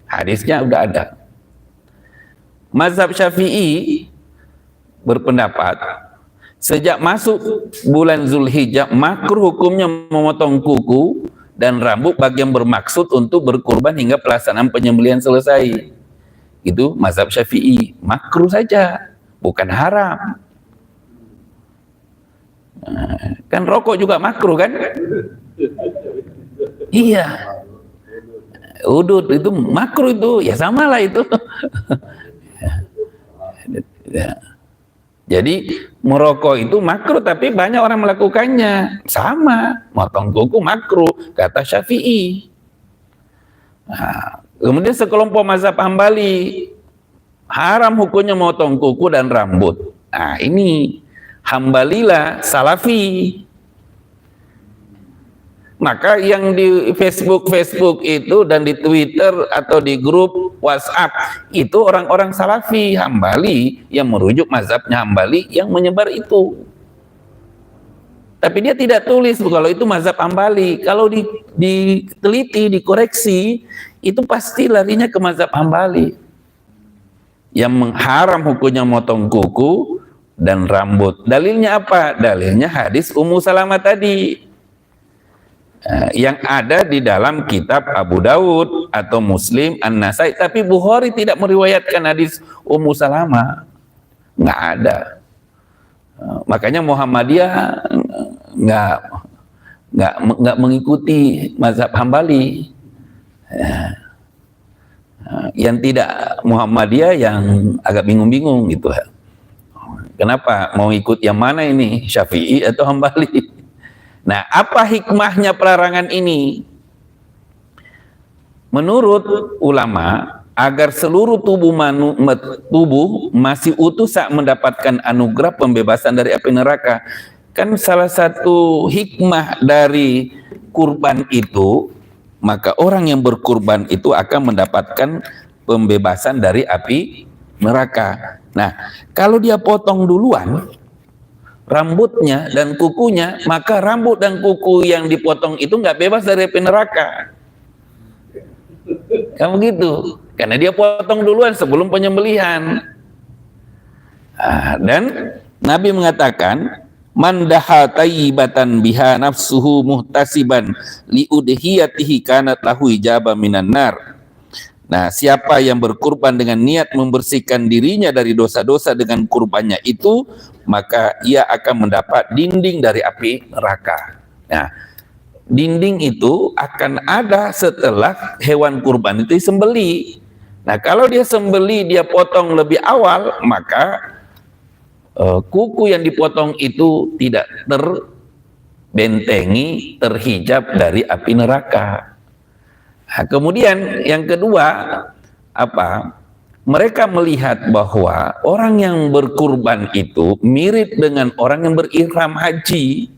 Hadisnya udah ada. Mazhab Syafi'i berpendapat sejak masuk bulan Zulhijjah makruh hukumnya memotong kuku dan rambut bagi yang bermaksud untuk berkurban hingga pelaksanaan penyembelihan selesai. Itu mazhab Syafi'i, makruh saja, bukan haram. Kan rokok juga makruh kan? Iya. Udud itu makruh itu, ya samalah itu. Ya. Jadi merokok itu makruh, tapi banyak orang melakukannya. Sama, motong kuku makruh, kata Syafi'i. Nah, kemudian sekelompok mazhab Hambali, haram hukumnya motong kuku dan rambut. Nah, ini Hambalilah Salafi. Maka yang di Facebook itu dan di Twitter atau di grup WhatsApp itu orang-orang Salafi Hambali yang merujuk mazhabnya Hambali yang menyebar itu. Tapi dia tidak tulis kalau itu mazhab Hambali. Kalau diteliti, dikoreksi, itu pasti larinya ke mazhab Hambali yang mengharam hukumnya motong kuku dan rambut. Dalilnya apa? Dalilnya hadis Ummu Salamah tadi. Yang ada di dalam kitab Abu Daud atau Muslim, An-Nasai, tapi Bukhari tidak meriwayatkan hadis Ummu Salamah, nggak ada. Makanya Muhammadiyah nggak mengikuti mazhab Hambali. Yang tidak Muhammadiyah yang agak bingung-bingung gitu. Kenapa mau ikut yang mana ini, Syafi'i atau Hambali? Nah, apa hikmahnya pelarangan ini? Menurut ulama, agar seluruh tubuh masih utuh saat mendapatkan anugerah pembebasan dari api neraka. Kan salah satu hikmah dari kurban itu, maka orang yang berkurban itu akan mendapatkan pembebasan dari api neraka. Nah, kalau dia potong duluan rambutnya dan kukunya, maka rambut dan kuku yang dipotong itu nggak bebas dari api neraka. Kan begitu, karena dia potong duluan sebelum penyembelihan. Dan Nabi mengatakan, man daha tayyibatan biha nafsuhu muhtasiban li udhiyatihi kanat lahu ijaba minan nar. Nah, siapa yang berkurban dengan niat membersihkan dirinya dari dosa-dosa dengan kurbannya itu, maka ia akan mendapat dinding dari api neraka. Nah, dinding itu akan ada setelah hewan kurban itu disembeli. Nah, kalau dia sembeli, dia potong lebih awal, maka kuku yang dipotong itu tidak bentengi, terhijab dari api neraka. Nah, kemudian yang kedua, apa? Mereka melihat bahwa orang yang berkurban itu mirip dengan orang yang berihram haji.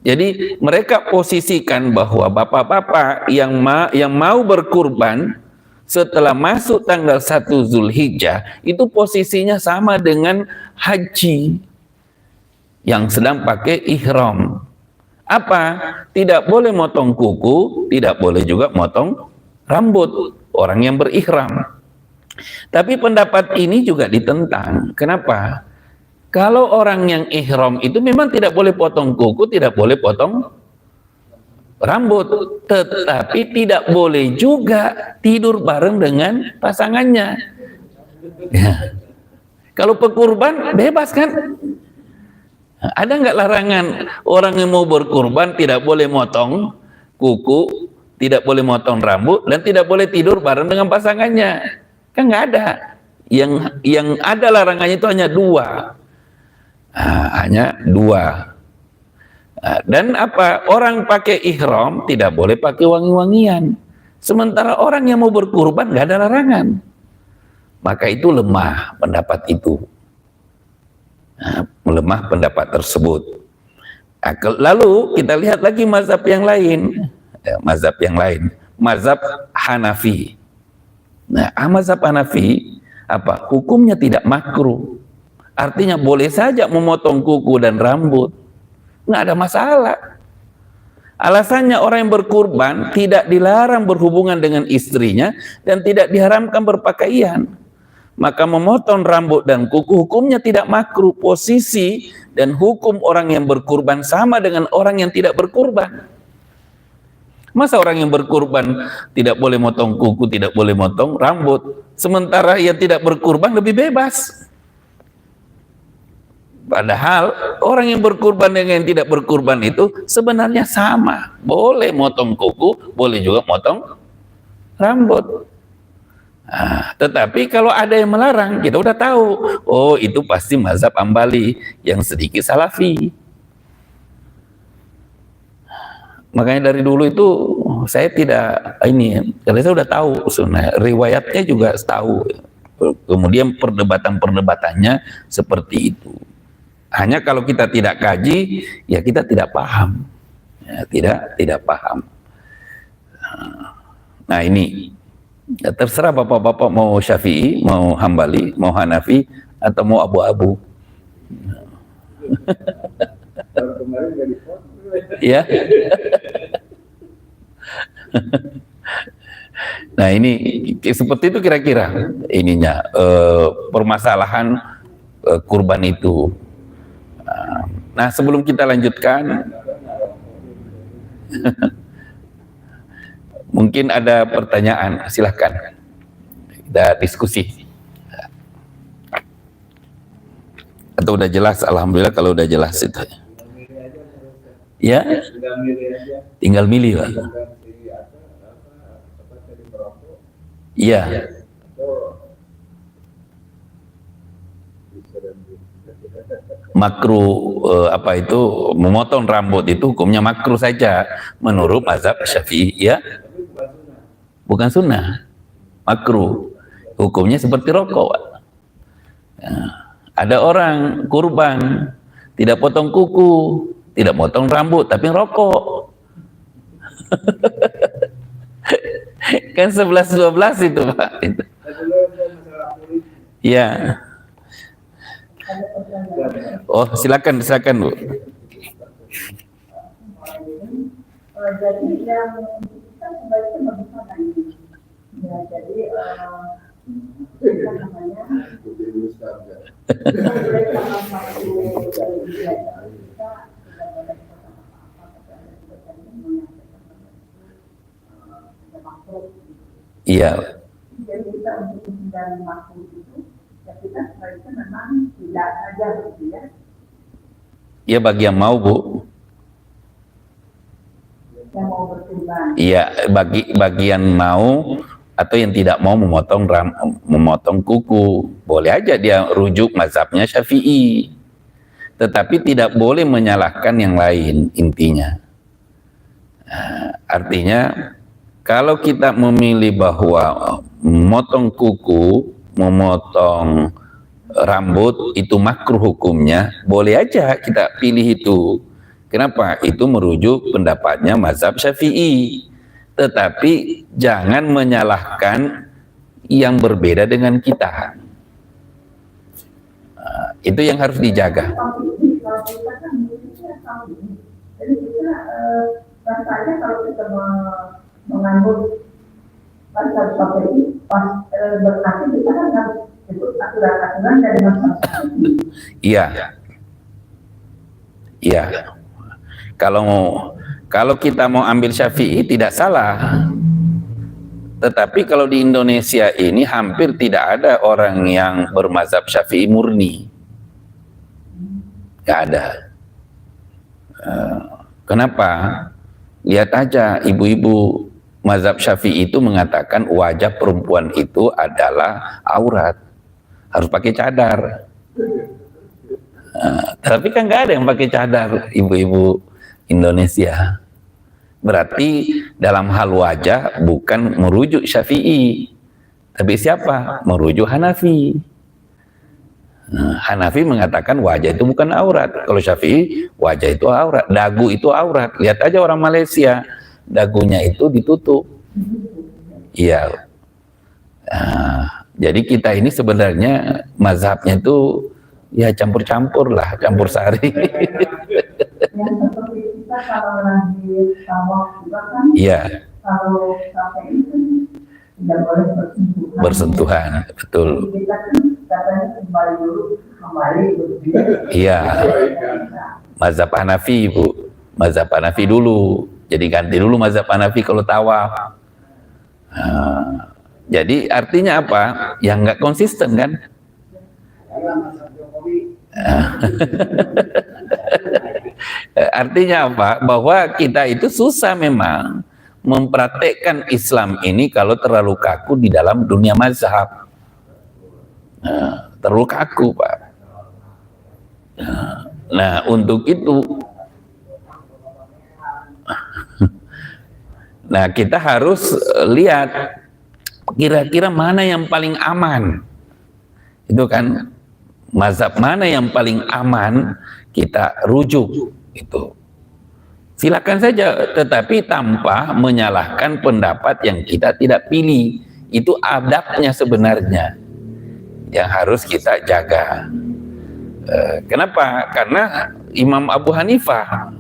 Jadi mereka posisikan bahwa bapak-bapak yang mau berkurban setelah masuk tanggal 1 Zulhijjah itu posisinya sama dengan haji yang sedang pakai ihram. Apa? Tidak boleh motong kuku, tidak boleh juga motong rambut orang yang berihram. Tapi pendapat ini juga ditentang. Kenapa? Kalau orang yang ihram itu memang tidak boleh potong kuku, tidak boleh potong rambut, tetapi tidak boleh juga tidur bareng dengan pasangannya. Ya. Kalau pekurban bebas kan? Ada nggak larangan orang yang mau berkurban tidak boleh motong kuku, tidak boleh motong rambut, dan tidak boleh tidur bareng dengan pasangannya? Kan nggak ada. Yang ada larangannya itu hanya dua. Hanya dua. Dan apa? Orang pakai ihram tidak boleh pakai wangi-wangian. Sementara orang yang mau berkurban nggak ada larangan. Maka itu lemah pendapat itu. Melemah pendapat tersebut. Lalu kita lihat lagi mazhab yang lain. Mazhab yang lain. Mazhab Hanafi. Nah, mazhab Hanafi apa? Hukumnya tidak makruh. Artinya boleh saja memotong kuku dan rambut. Nggak ada masalah. Alasannya orang yang berkurban tidak dilarang berhubungan dengan istrinya dan tidak diharamkan berpakaian. Maka memotong rambut dan kuku hukumnya tidak makruh. Posisi dan hukum orang yang berkurban sama dengan orang yang tidak berkurban. Masa orang yang berkurban tidak boleh motong kuku, tidak boleh motong rambut, sementara yang tidak berkurban lebih bebas? Padahal orang yang berkurban dengan yang tidak berkurban itu sebenarnya sama. Boleh motong kuku, boleh juga motong rambut. Tetapi kalau ada yang melarang, kita udah tahu, oh itu pasti mazhab Ambali yang sedikit salafi. Makanya dari dulu itu saya tidak karena saya udah tahu sebenarnya riwayatnya juga tahu. Kemudian perdebatan-perdebatannya seperti itu. Hanya kalau kita tidak kaji, ya kita tidak paham. Ya, tidak paham. Nah ini ya, terserah bapak-bapak mau Syafi'i, mau Hambali, mau Hanafi, atau mau abu-abu. Ya. Nah ini seperti itu kira-kira ininya permasalahan kurban itu. Nah sebelum kita lanjutkan mungkin ada pertanyaan, silahkan kita diskusi. Atau udah jelas? Alhamdulillah kalau udah jelas itu. Ya, tinggal milih Pak. Iya. Makruh apa itu memotong rambut itu hukumnya makruh saja menurut mazhab Syafi'i, ya. Bukan sunnah, makruh. Hukumnya seperti rokok. Ya. Ada orang kurban tidak potong kuku, tidak potong rambut, tapi rokok. Kan 11-12 itu Pak. Itu. Ya. Oh silakan Bu. Jadi yang kita sebaiknya bagaimana ini? Ya, jadi apa namanya? Iya. Jadi kita untuk menghindari makhluk itu, ya kita sebaiknya memang tidak saja gitu ya. Ya bagi yang mau Bu. Yang mau berkurban. Iya bagi yang mau atau yang tidak mau memotong kuku, boleh aja dia rujuk mazhabnya Syafi'i. tetapi tidak boleh menyalahkan yang lain intinya. Artinya kalau kita memilih bahwa memotong kuku, memotong rambut itu makruh hukumnya, boleh aja kita pilih itu. Kenapa? Itu merujuk pendapatnya mazhab Syafi'i. Tetapi jangan menyalahkan yang berbeda dengan kita. Itu yang harus dijaga. Jadi kita rasanya kalau kita menganut mazhab Syafi'i pas berarti kita kan harus ikut aturan-aturan dari mazhab Syafi'i. Iya. Iya. Kalau kita mau ambil Syafi'i tidak salah. Tetapi kalau di Indonesia ini hampir tidak ada orang yang bermazhab Syafi'i murni. Nggak ada. Kenapa? Lihat aja ibu-ibu mazhab Syafi'i itu mengatakan wajah perempuan itu adalah aurat, harus pakai cadar. Tapi kan nggak ada yang pakai cadar ibu-ibu Indonesia. Berarti dalam hal wajah bukan merujuk Syafi'i, tapi siapa? Merujuk Hanafi. Hanafi mengatakan wajah itu bukan aurat. Kalau Syafi'i, wajah itu aurat, dagu itu aurat. Lihat aja orang Malaysia, dagunya itu ditutup. Iya. Jadi kita ini sebenarnya mazhabnya itu ya campur-campur lah, campur sari. Yang seperti kita kalau lagi tawaf juga kan, kalau sampai itu tidak boleh bersentuhan, betul. Jadi kita kan katanya kembali dulu, Iya, mazhab Hanafi Bu, mazhab Hanafi dulu. Jadi ganti dulu mazhab Hanafi kalau tawaf. Jadi artinya apa? Yang nggak konsisten kan? Artinya apa? Bahwa kita itu susah memang mempraktekkan Islam ini kalau terlalu kaku di dalam dunia mazhab. Terlalu kaku, Pak. Nah, untuk itu nah kita harus lihat kira-kira mana yang paling aman. Itu kan mazhab mana yang paling aman kita rujuk itu. Silakan saja, tetapi tanpa menyalahkan pendapat yang kita tidak pilih. Itu adabnya sebenarnya yang harus kita jaga. Kenapa? Karena Imam Abu Hanifah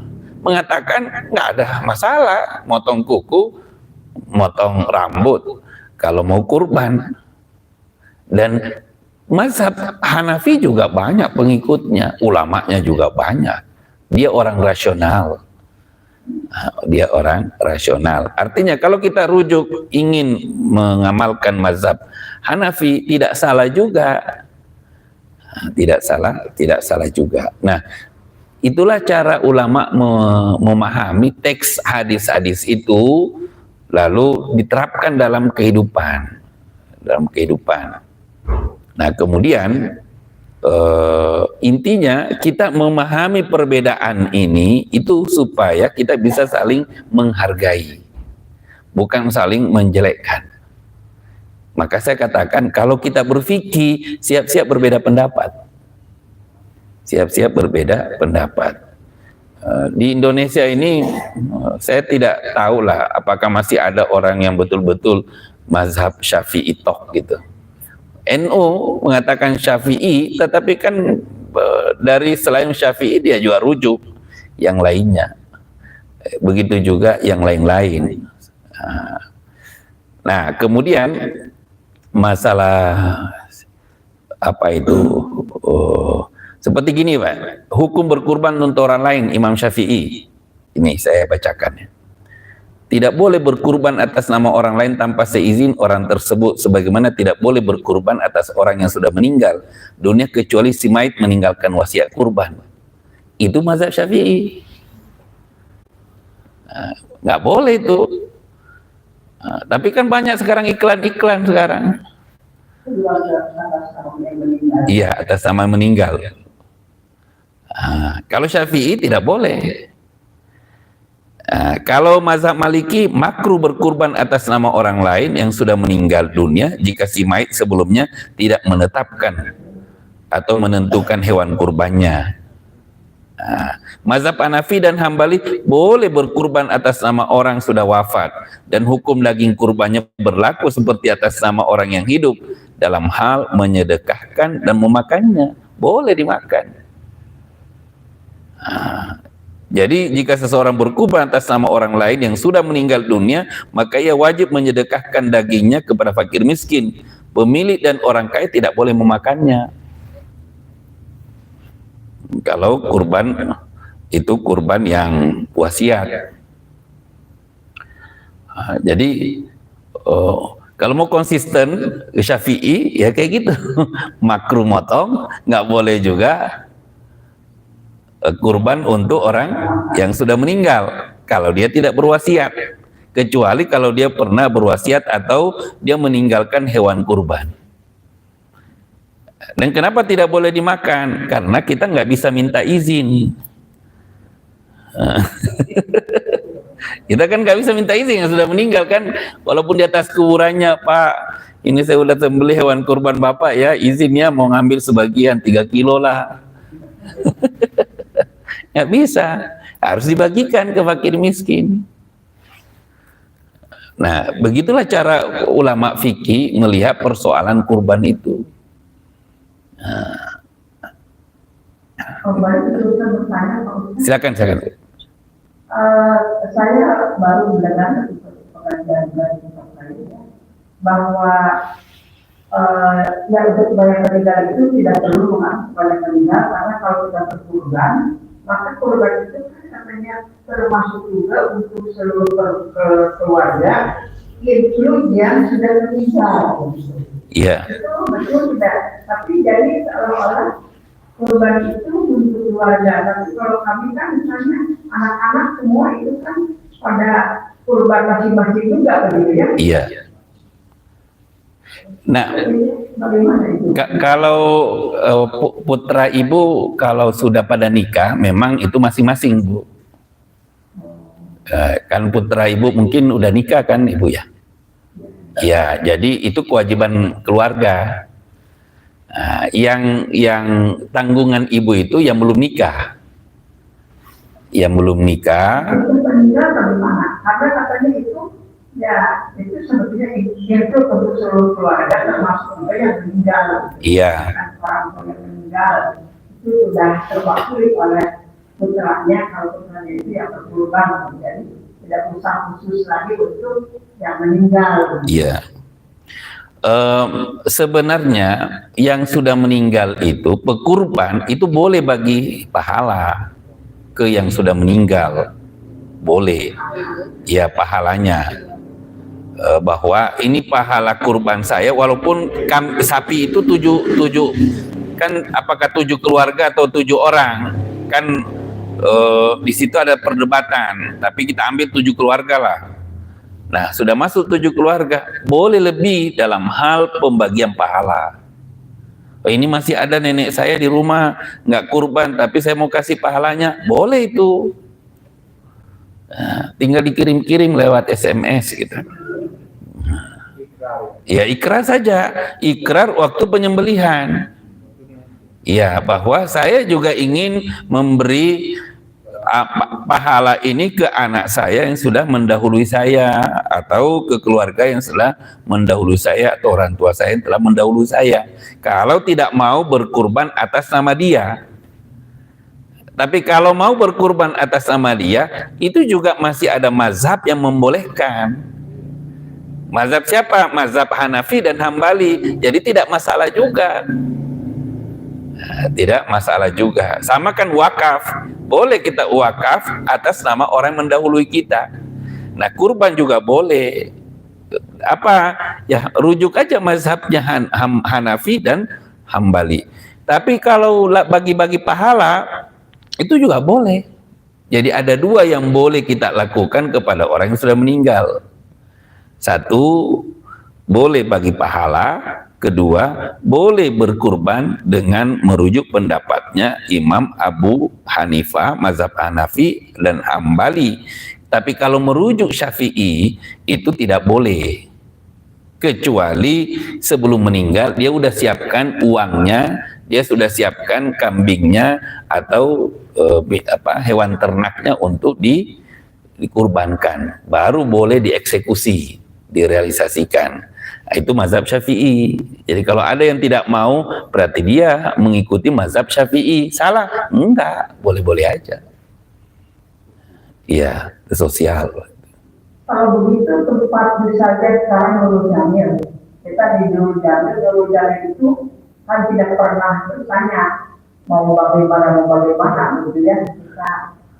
mengatakan nggak ada masalah motong kuku, motong rambut kalau mau kurban. Dan mazhab Hanafi juga banyak pengikutnya, ulamanya juga banyak. Dia orang rasional. Dia orang rasional. Artinya kalau kita rujuk ingin mengamalkan mazhab Hanafi tidak salah juga. Tidak salah juga. Nah, itulah cara ulama memahami teks hadis-hadis itu lalu diterapkan dalam kehidupan. Nah, kemudian intinya kita memahami perbedaan ini itu supaya kita bisa saling menghargai, bukan saling menjelekkan. Maka saya katakan kalau kita berfikih siap-siap berbeda pendapat. Siap-siap berbeda pendapat. Di Indonesia ini saya tidak tahu lah apakah masih ada orang yang betul-betul mazhab Syafi'i toh gitu. NU mengatakan Syafi'i, tetapi kan dari selain Syafi'i dia juga rujuk yang lainnya. Begitu juga yang lain-lain. Nah, kemudian masalah apa itu? Seperti gini, Pak. Hukum berkurban untuk orang lain, Imam Syafi'i. Ini saya bacakan. Tidak boleh berkurban atas nama orang lain tanpa seizin orang tersebut, sebagaimana tidak boleh berkurban atas orang yang sudah meninggal dunia kecuali si mayit meninggalkan wasiat kurban. Itu mazhab Syafi'i. Nggak boleh itu. Tapi kan banyak sekarang iklan-iklan sekarang. Iya, atas nama meninggal. Kalau Syafi'i tidak boleh. Kalau mazhab Maliki makruh berkurban atas nama orang lain yang sudah meninggal dunia jika si mayit sebelumnya tidak menetapkan atau menentukan hewan kurbannya. Mazhab Hanafi dan Hambali boleh berkurban atas nama orang sudah wafat dan hukum daging kurbannya berlaku seperti atas nama orang yang hidup dalam hal menyedekahkan dan memakannya, boleh dimakan. Jadi jika seseorang berkurban atas nama orang lain yang sudah meninggal dunia, maka ia wajib menyedekahkan dagingnya kepada fakir miskin. Pemilik dan orang kaya tidak boleh memakannya. Kalau kurban itu kurban yang wasiat. Jadi kalau mau konsisten Syafi'i ya kayak gitu. Makruh motong, nggak boleh juga kurban untuk orang yang sudah meninggal kalau dia tidak berwasiat, kecuali kalau dia pernah berwasiat atau dia meninggalkan hewan kurban. Dan kenapa tidak boleh dimakan? Karena kita nggak bisa minta izin. Kita kan nggak bisa minta izin yang sudah meninggal kan, walaupun di atas kuburannya, Pak, ini saya udah sembelih hewan kurban Bapak ya, izinnya mau ngambil sebagian 3 kilo lah. Nggak bisa, harus dibagikan ke fakir miskin. Nah, begitulah cara ulama fikih melihat persoalan kurban itu. Silakan. Saya baru belajar di pengajian bahwa yang untuk banyak meninggal itu tidak perlu mengaku banyak meninggal, karena kalau sudah berkurban, maka kurban itu kan katanya termasuk juga untuk seluruh keluarga itu yang sudah meninggal. Iya. Itu betul tidak, tapi jadi seolah-olah kurban itu untuk keluarga, tapi kalau kami kan misalnya anak-anak semua itu kan pada kurban masing-masing juga begitu ya. Iya. Nah, kalau putra ibu kalau sudah pada nikah memang itu masing-masing, Bu. Kan putra ibu mungkin udah nikah kan ibu ya? Ya, jadi itu kewajiban keluarga. Yang tanggungan ibu itu yang belum nikah. Yang belum nikah. Itu meninggal bagaimana? Karena katanya itu ya itu sebetulnya itu untuk seluruh keluarga termasuk juga yang meninggal. Iya. Orang yang meninggal itu sudah terwakili oleh putranya, kalau putranya itu yang berkurban, jadi tidak usah khusus lagi untuk yang meninggal. Iya. Sebenarnya yang sudah meninggal itu pekurban itu boleh bagi pahala ke yang sudah meninggal, boleh ya pahalanya, bahwa ini pahala kurban saya walaupun sapi itu tujuh kan, apakah 7 keluarga atau 7 orang kan, di situ ada perdebatan, tapi kita ambil 7 keluarga lah. Nah, sudah masuk 7 keluarga, boleh lebih dalam hal pembagian pahala. Ini masih ada nenek saya di rumah, nggak kurban, tapi saya mau kasih pahalanya, boleh itu. Nah, tinggal dikirim-kirim lewat SMS gitu. Ya ikrar saja, ikrar waktu penyembelihan. Ya, bahwa saya juga ingin memberi pahala ini ke anak saya yang sudah mendahului saya, atau ke keluarga yang telah mendahului saya, atau orang tua saya yang telah mendahului saya. Kalau tidak mau berkurban atas nama dia, tapi kalau mau berkurban atas nama dia, itu juga masih ada mazhab yang membolehkan. Mazhab siapa? Mazhab Hanafi dan Hambali. Jadi tidak masalah juga. Tidak masalah juga. Sama kan wakaf, boleh kita wakaf atas nama orang yang mendahului kita. Nah, kurban juga boleh. Apa ya, rujuk aja mazhabnya Hanafi dan Hambali. Tapi kalau bagi-bagi pahala itu juga boleh. Jadi ada 2 yang boleh kita lakukan kepada orang yang sudah meninggal. 1, boleh bagi pahala. Kedua, boleh berkurban dengan merujuk pendapatnya Imam Abu Hanifah, mazhab Hanafi dan Hambali. Tapi kalau merujuk Syafi'i itu tidak boleh. Kecuali sebelum meninggal dia sudah siapkan uangnya, dia sudah siapkan kambingnya atau hewan ternaknya untuk dikurbankan, baru boleh dieksekusi, direalisasikan. Nah, itu mazhab Syafi'i. Jadi kalau ada yang tidak mau, berarti dia mengikuti mazhab Syafi'i. Salah? Enggak, boleh-boleh aja. Iya, sosial. Kalau begitu tempat saja sekarang Nurul Jamil. Kita di Nurul Jamil itu kan tidak pernah bertanya mau bagaimana gitu ya, kita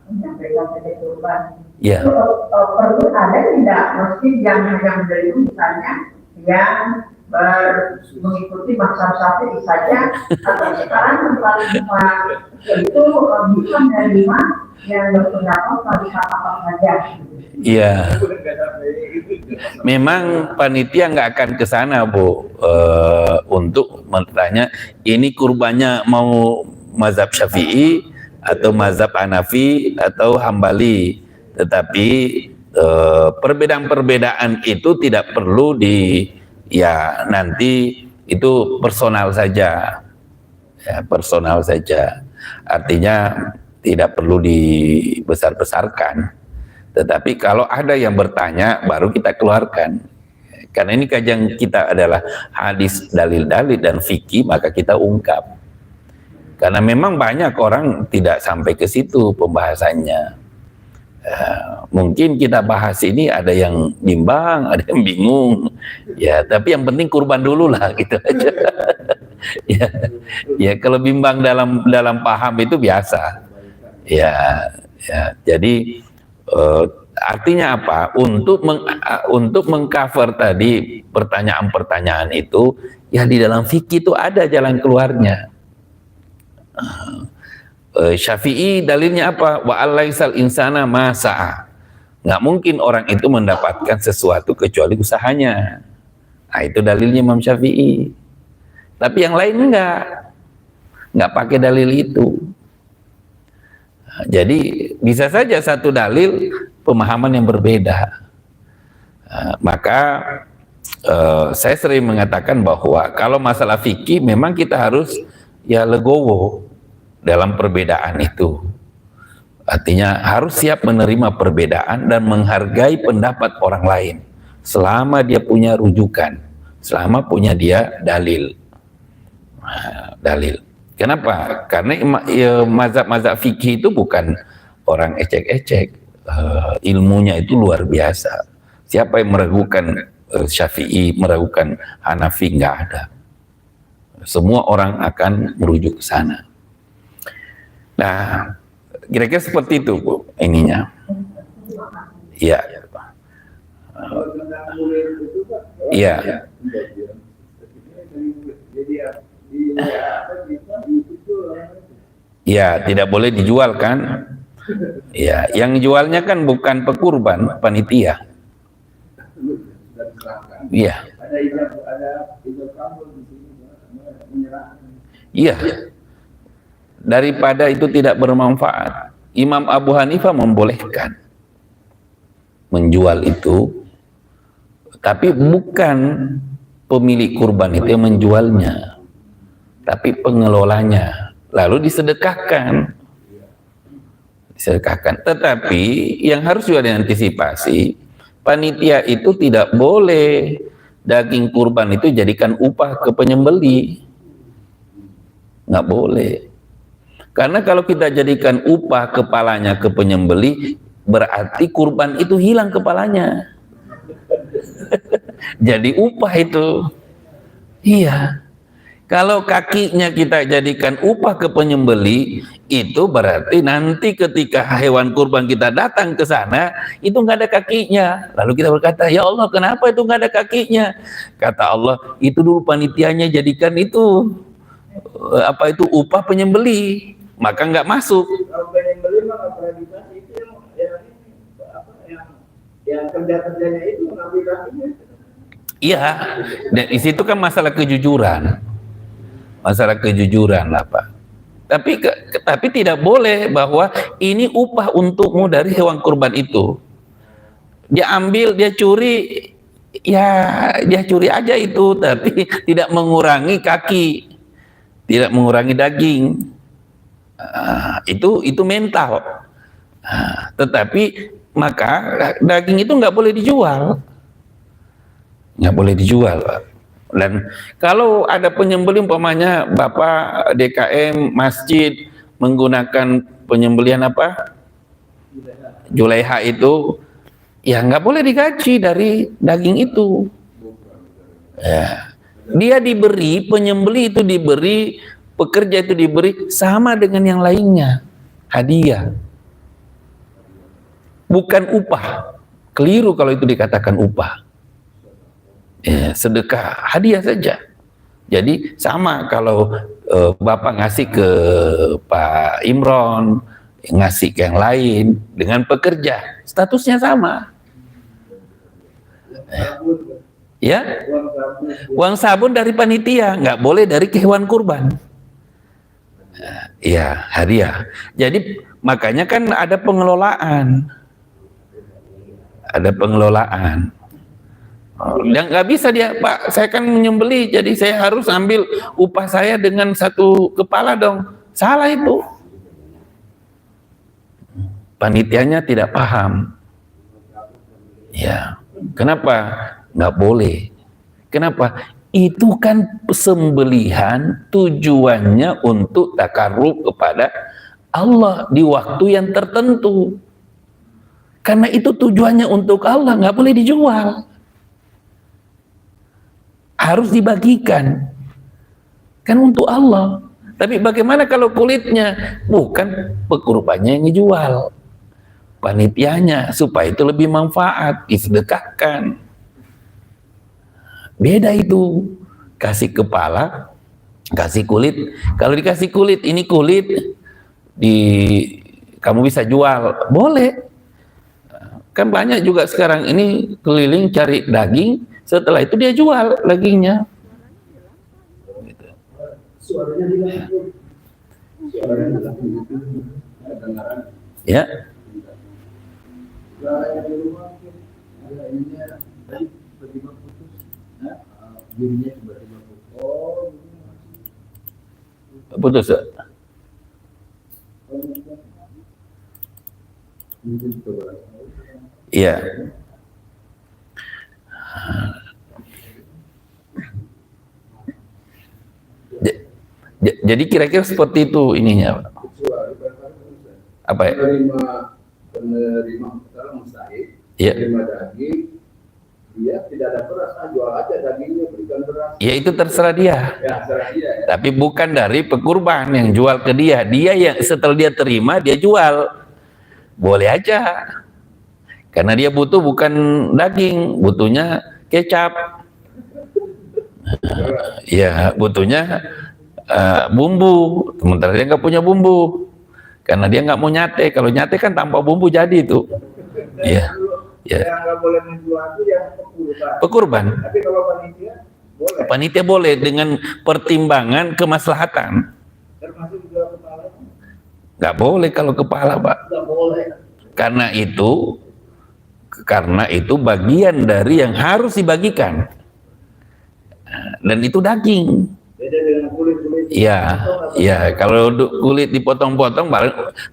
menyampaikan saja kurban. Iya. Itu perlu ada tidak masjid yang hanya menerima misalnya yang mengikuti mazhab Syafi'i saja, atau sekarang tempat itu bisa menerima yang berpendapat pada apa saja. Iya. Memang panitia nggak akan ke sana, Bu, untuk bertanya ini kurbannya mau mazhab Syafi'i atau mazhab Hanafi atau Hambali. Tetapi perbedaan-perbedaan itu tidak perlu nanti itu personal saja, ya, personal saja. Artinya tidak perlu dibesar-besarkan. Tetapi kalau ada yang bertanya, baru kita keluarkan. Karena ini kajian kita adalah hadis, dalil-dalil dan fikih, maka kita ungkap. Karena memang banyak orang tidak sampai ke situ pembahasannya. Mungkin kita bahas ini ada yang bimbang, ada yang bingung, ya. Tapi yang penting kurban dulu lah, gitu aja. Ya, kalau bimbang dalam paham itu biasa. Ya. Jadi artinya apa? Untuk mengcover tadi pertanyaan-pertanyaan itu, ya di dalam fikih itu ada jalan keluarnya. Syafi'i dalilnya apa? Wa alaisal insana ma sa'a. Nggak mungkin orang itu mendapatkan sesuatu kecuali usahanya. Nah, itu dalilnya Imam Syafi'i. Tapi yang lain nggak pakai dalil itu. Nah, jadi bisa saja satu dalil pemahaman yang berbeda. Maka saya sering mengatakan bahwa kalau masalah fikih memang kita harus ya legowo dalam perbedaan itu. Artinya harus siap menerima perbedaan dan menghargai pendapat orang lain selama dia punya rujukan, selama punya dia dalil. Dalil. Kenapa? Karena mazhab-mazhab fikih itu bukan orang ecek-ecek. Ilmunya itu luar biasa. Siapa yang meragukan Syafi'i, meragukan Hanafi, nggak ada. Semua orang akan merujuk ke sana. Nah, kira-kira seperti itu, Bu, ininya. Iya. Iya. Ya, tidak boleh dijual kan? Ya, yang jualnya kan bukan pekurban, panitia. Iya. Iya. Daripada itu tidak bermanfaat, Imam Abu Hanifah membolehkan menjual itu, tapi bukan pemilik kurban itu yang menjualnya, tapi pengelolanya, lalu disedekahkan. Tetapi yang harus juga diantisipasi, panitia itu tidak boleh daging kurban itu jadikan upah ke penyembeli, nggak boleh. Karena kalau kita jadikan upah kepalanya ke penyembeli, berarti kurban itu hilang kepalanya. Jadi upah itu. Iya. Kalau kakinya kita jadikan upah ke penyembeli, itu berarti nanti ketika hewan kurban kita datang ke sana, itu nggak ada kakinya. Lalu kita berkata, ya Allah, kenapa itu nggak ada kakinya? Kata Allah, itu dulu panitianya jadikan itu upah penyembeli, maka nggak masuk. Kalau penyembeli mah akreditasi itu yang kerja-kerjanya itu mengambil kakinya. Iya, dan di situ kan masalah kejujuran lah Pak. Tapi tidak boleh bahwa ini upah untukmu dari hewan kurban itu. Dia ambil, dia curi, ya dia curi aja itu, tapi tidak mengurangi kaki, tidak mengurangi daging. Itu mental. Tetapi maka daging itu nggak boleh dijual, Pak. Dan kalau ada penyembelih umpamanya Bapak DKM masjid menggunakan penyembelihan apa? Julaiha itu, ya nggak boleh digaji dari daging itu. Ya. Dia diberi, penyembelih itu diberi, pekerja itu diberi sama dengan yang lainnya, hadiah. Bukan upah. Keliru kalau itu dikatakan upah. Ya, sedekah, hadiah saja. Jadi sama kalau Bapak ngasih ke Pak Imron, ngasih ke yang lain dengan pekerja, statusnya sama. Ya, uang sabun dari panitia, nggak boleh dari hewan kurban. Ya, hadiah. Jadi makanya kan ada pengelolaan. Yang nggak bisa dia, Pak, saya kan menyembeli, jadi saya harus ambil upah saya dengan satu kepala dong. Salah itu. Panitianya tidak paham. Ya, kenapa? Nggak boleh. Kenapa? Itu kan sembelihan tujuannya untuk takarrub kepada Allah di waktu yang tertentu. Karena itu tujuannya untuk Allah, nggak boleh dijual. Harus dibagikan, kan untuk Allah. Tapi bagaimana kalau kulitnya? Bukan pekurbannya yang dijual, panitianya, supaya itu lebih manfaat, disedekahkan. Beda itu, kasih kepala, kasih kulit. Kalau dikasih kulit, ini kulit, kamu bisa jual, boleh. Kan banyak juga sekarang ini keliling cari daging, setelah itu dia jual dagingnya. Ya. Putus ya? Iya. Jadi kira-kira seperti itu ininya, Pak. Apa ya? Penerima mustahik, Ya. penerima daging, dia tidak ada beras, jual aja dagingnya, berikan beras. Ya itu terserah dia. Ya, terserah dia. Ya. Tapi bukan dari pekurban yang jual ke dia. Dia yang setelah dia terima dia jual. Boleh aja. Karena dia butuh bukan daging, butuhnya kecap. Ya, butuhnya bumbu. Sementara dia nggak punya bumbu. Karena dia nggak mau nyate. Kalau nyate kan tanpa bumbu jadi itu. Iya. Ya. Yang nggak boleh menjual itu yang pekurban. Tapi kalau panitia boleh. Panitia boleh dengan pertimbangan kemaslahatan. Termasuk jual kepala? Nggak boleh kalau kepala, Pak. Nggak boleh. Karena itu bagian dari yang harus dibagikan. Dan itu daging. Beda dengan kulit. Iya. Kalau kulit dipotong-potong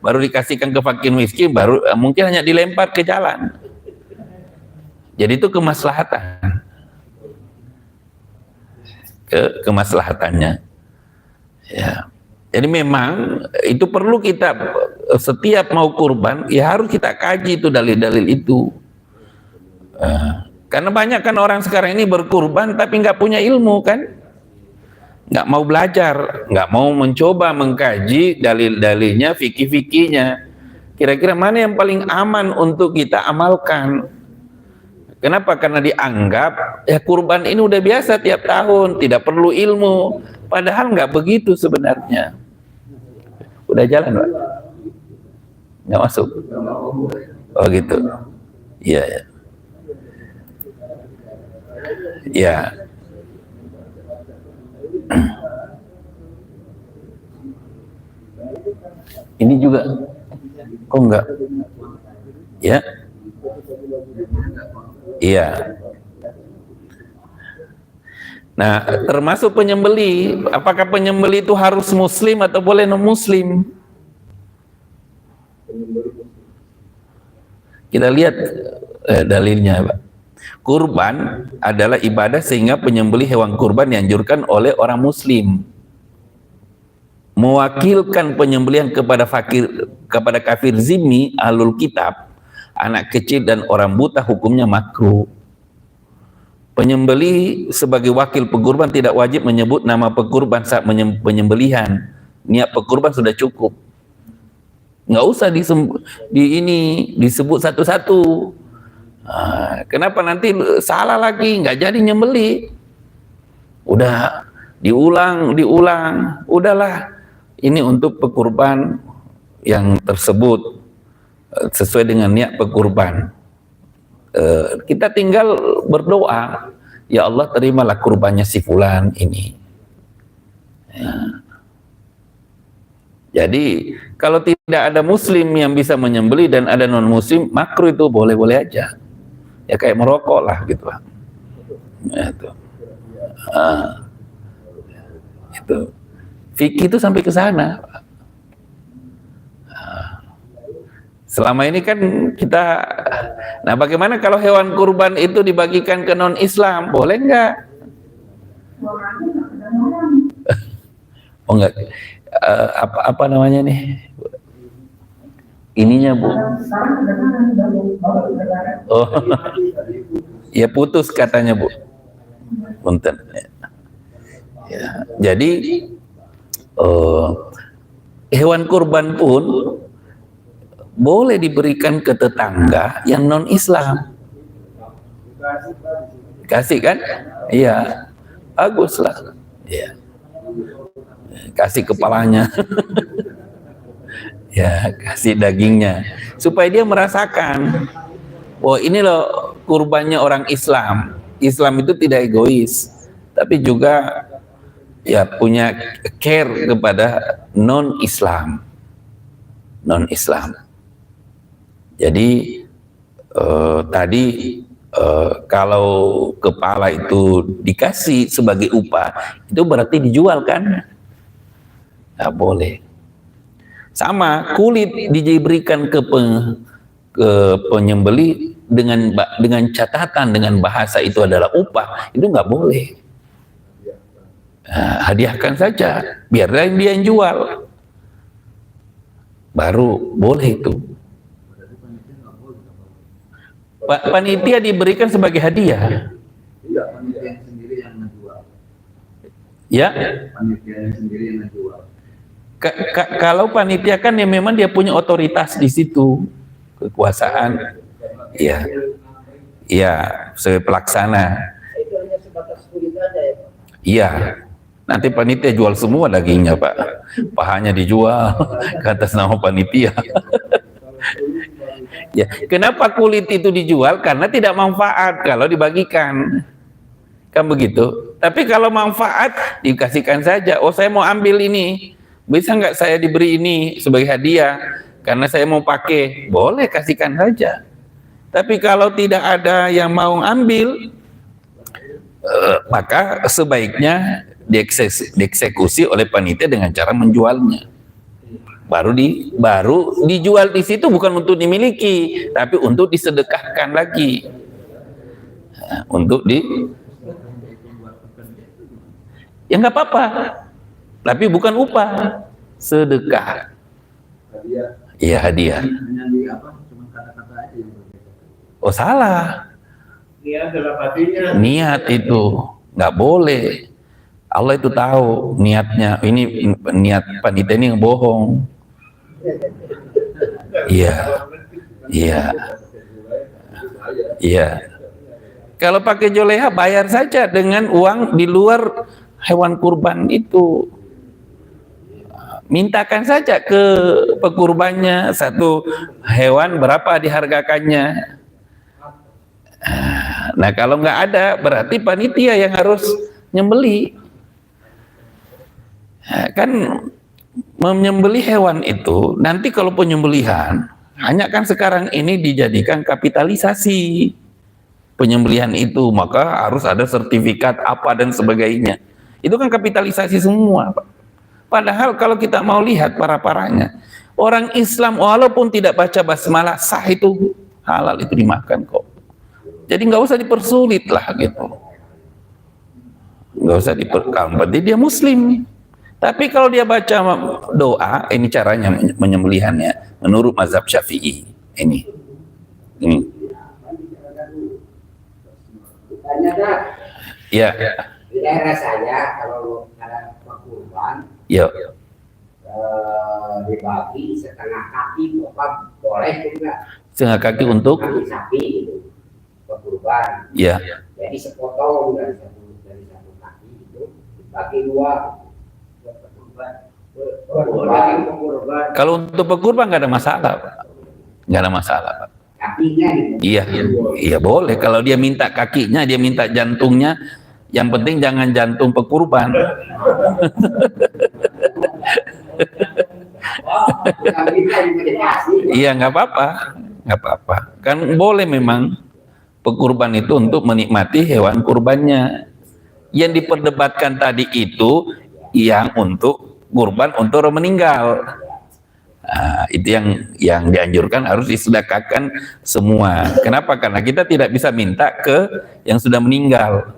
baru dikasihkan ke fakir miskin, baru mungkin hanya dilempar ke jalan. Jadi itu kemaslahatan. Kemaslahatannya. Ya. Jadi memang itu perlu kita setiap mau kurban, ya harus kita kaji itu dalil-dalil itu. Karena banyak kan orang sekarang ini berkurban tapi nggak punya ilmu kan, nggak mau belajar, nggak mau mencoba mengkaji dalil-dalilnya, fikih-fikihnya. Kira-kira mana yang paling aman untuk kita amalkan? Kenapa? Karena dianggap ya kurban ini udah biasa tiap tahun, tidak perlu ilmu. Padahal nggak begitu sebenarnya. Udah jalan, Pak? Nggak masuk? Oh gitu. Iya. Ya. Ini juga kok enggak? Ya. Iya. Nah, termasuk penyembeli, apakah penyembeli itu harus muslim atau boleh non muslim? Kita lihat dalilnya, Pak. Kurban adalah ibadah sehingga penyembeli hewan kurban dianjurkan oleh orang muslim. Mewakilkan penyembelihan kepada kafir zimmi, ahlul kitab, anak kecil dan orang buta hukumnya makruh. Penyembeli sebagai wakil pekurban tidak wajib menyebut nama pekurban saat penyembelihan. Niat pekurban sudah cukup. Nggak usah disebut satu-satu. Kenapa nanti salah lagi, nggak jadi nyembeli? Udah diulang, udahlah. Ini untuk pekurban yang tersebut sesuai dengan niat pekurban. Kita tinggal berdoa, ya Allah terimalah kurbannya si fulan ini. Ya. Jadi kalau tidak ada muslim yang bisa menyembeli dan ada non muslim, makruh itu boleh-boleh aja. Ya kayak merokok lah gitu. Ya, itu. Fikih itu sampai ke sana. Selama ini kan kita, nah bagaimana kalau hewan kurban itu dibagikan ke non Islam, boleh nggak? Oh enggak, apa namanya nih? Ininya Bu. Oh, ya putus katanya Bu. Punten. Ya, jadi hewan kurban pun boleh diberikan ke tetangga yang non Islam. Kasih kan? Iya, bagus lah. Iya. Kasih kepalanya. Ya, kasih dagingnya supaya dia merasakan, oh ini loh kurbannya orang Islam. Islam itu tidak egois, tapi juga ya punya care kepada non Islam. Jadi tadi kalau kepala itu dikasih sebagai upah, itu berarti dijual kan? Nggak boleh. Sama kulit diberikan ke penyembeli dengan catatan, dengan bahasa itu adalah upah, itu nggak boleh. Nah, hadiahkan saja, biarlah dia yang jual, baru boleh itu. Panitia diberikan sebagai hadiah. Tidak, panitia sendiri yang menjual. Ya. Panitia sendiri yang menjual. Kalau panitia kan ya memang dia punya otoritas di situ, kekuasaan. Iya. Iya, sebagai pelaksana. Itu hanya sebatas kulit aja ya Pak? Iya. Nanti panitia jual semua dagingnya Pak. Pahanya dijual ke atas nama panitia. Ya, kenapa kulit itu dijual? Karena tidak manfaat kalau dibagikan. Kan begitu. Tapi kalau manfaat dikasihkan saja. Oh, saya mau ambil ini. Bisa nggak saya diberi ini sebagai hadiah? Karena saya mau pakai. Boleh, kasihkan saja. Tapi kalau tidak ada yang mau ambil, maka sebaiknya dieksekusi oleh panitia dengan cara menjualnya. Baru dijual di situ bukan untuk dimiliki, tapi untuk disedekahkan lagi. Nah, ya nggak apa-apa, tapi bukan upah, sedekah. Iya, hadiah. Oh, salah. Niat itu nggak boleh. Allah itu tahu niatnya. Ini niat panitia ini bohong. Iya. Kalau pakai joleha bayar saja dengan uang di luar hewan kurban itu. Mintakan saja ke pekurbannya satu hewan berapa dihargakannya. Nah kalau nggak ada berarti panitia yang harus nyembeli. Kan menyembeli hewan itu nanti kalau penyembelihan hanya kan sekarang ini dijadikan kapitalisasi penyembelihan itu, maka harus ada sertifikat apa dan sebagainya. Itu kan kapitalisasi semua, Pak. Padahal kalau kita mau lihat para-paranya, orang Islam walaupun tidak baca basmalah sah itu halal, itu dimakan kok. Jadi nggak usah dipersulit lah gitu, nggak usah diperkambat. Dia Muslim. Tapi kalau dia baca doa, ini caranya menyembelihannya menurut mazhab Syafi'i. Ini. Ya. Di daerah saya kalau ada kurban, Ya. Dibagi setengah kaki, boleh juga. Setengah kaki untuk? Kaki sapi itu kurban. Ya. Jadi sepotong dari satu kaki itu dibagi dua. Kalau untuk berkurban nggak ada masalah, Pak. Nggak ada masalah, Pak. Kakinya Iya, iya boleh. Kalau dia minta kakinya, dia minta jantungnya, yang penting jangan jantung pekurban. Iya nggak apa-apa, nggak apa-apa. Kan boleh memang pekurban itu untuk menikmati hewan kurbannya. Yang diperdebatkan tadi itu yang untuk kurban untuk orang meninggal. Nah, itu yang dianjurkan harus disedekahkan semua. Kenapa? Karena kita tidak bisa minta ke yang sudah meninggal.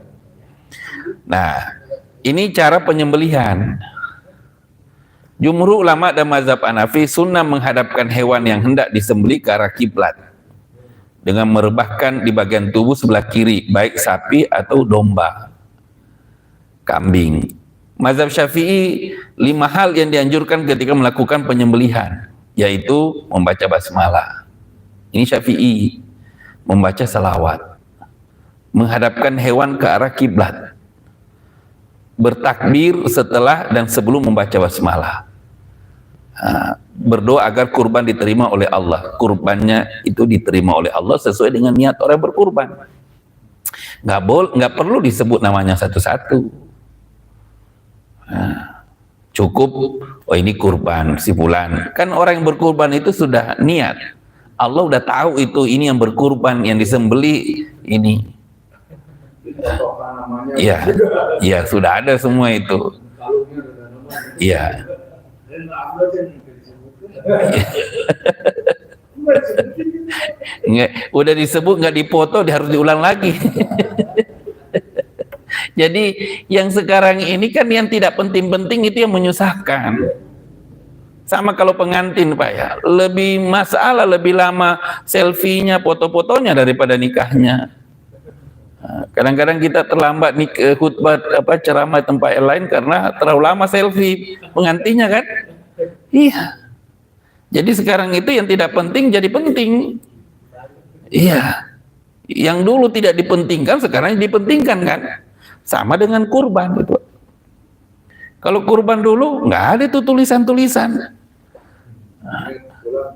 Nah, ini cara penyembelihan. Jumhur ulama dan mazhab Hanafi sunnah menghadapkan hewan yang hendak disembelih ke arah kiblat dengan merebahkan di bagian tubuh sebelah kiri, baik sapi atau domba, kambing. Mazhab Syafi'i 5 hal yang dianjurkan ketika melakukan penyembelihan, yaitu membaca basmalah. Ini Syafi'i, membaca salawat, menghadapkan hewan ke arah kiblat, bertakbir setelah dan sebelum membaca basmalah, berdoa agar kurban diterima oleh Allah. Kurbannya itu diterima oleh Allah sesuai dengan niat orang berkurban. Nggak perlu disebut namanya satu-satu. Cukup, oh ini kurban si fulan. Kan orang yang berkurban itu sudah niat. Allah udah tahu itu, ini yang berkurban, yang disembeli ini. Iya, iya sudah ada semua itu. Iya. Udah disebut nggak dipoto, harus diulang lagi. Jadi yang sekarang ini kan yang tidak penting-penting itu yang menyusahkan. Sama kalau pengantin Pak ya, lebih masalah, lebih lama selfie-nya, foto-fotonya daripada nikahnya. Kadang-kadang kita terlambat nih ke khutbah ceramah tempat lain karena terlalu lama selfie pengantinnya kan. Iya. Jadi sekarang itu yang tidak penting jadi penting. Iya. Yang dulu tidak dipentingkan sekarang dipentingkan kan. Sama dengan kurban itu. Kalau kurban dulu nggak ada tuh tulisan-tulisan.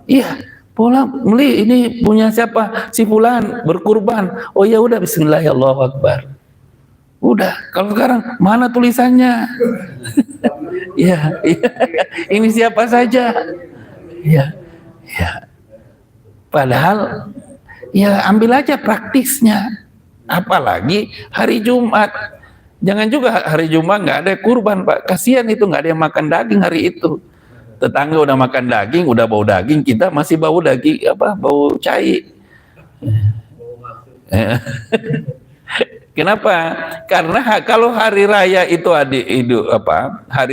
Iya, pulang beli ini punya siapa? Si fulan berkurban. Oh ya udah bismillahirrahmanirrahim. Udah. Kalau sekarang mana tulisannya? Iya, iya. Ini siapa saja? Iya, iya. Padahal ya ambil aja praktisnya. Apalagi hari Jumat. Jangan juga hari Jumat nggak ada kurban Pak, kasihan itu nggak ada yang makan daging hari itu. Tetangga udah makan daging, udah bau daging, kita masih bau daging bau cai. Kenapa? Karena kalau hari raya itu hari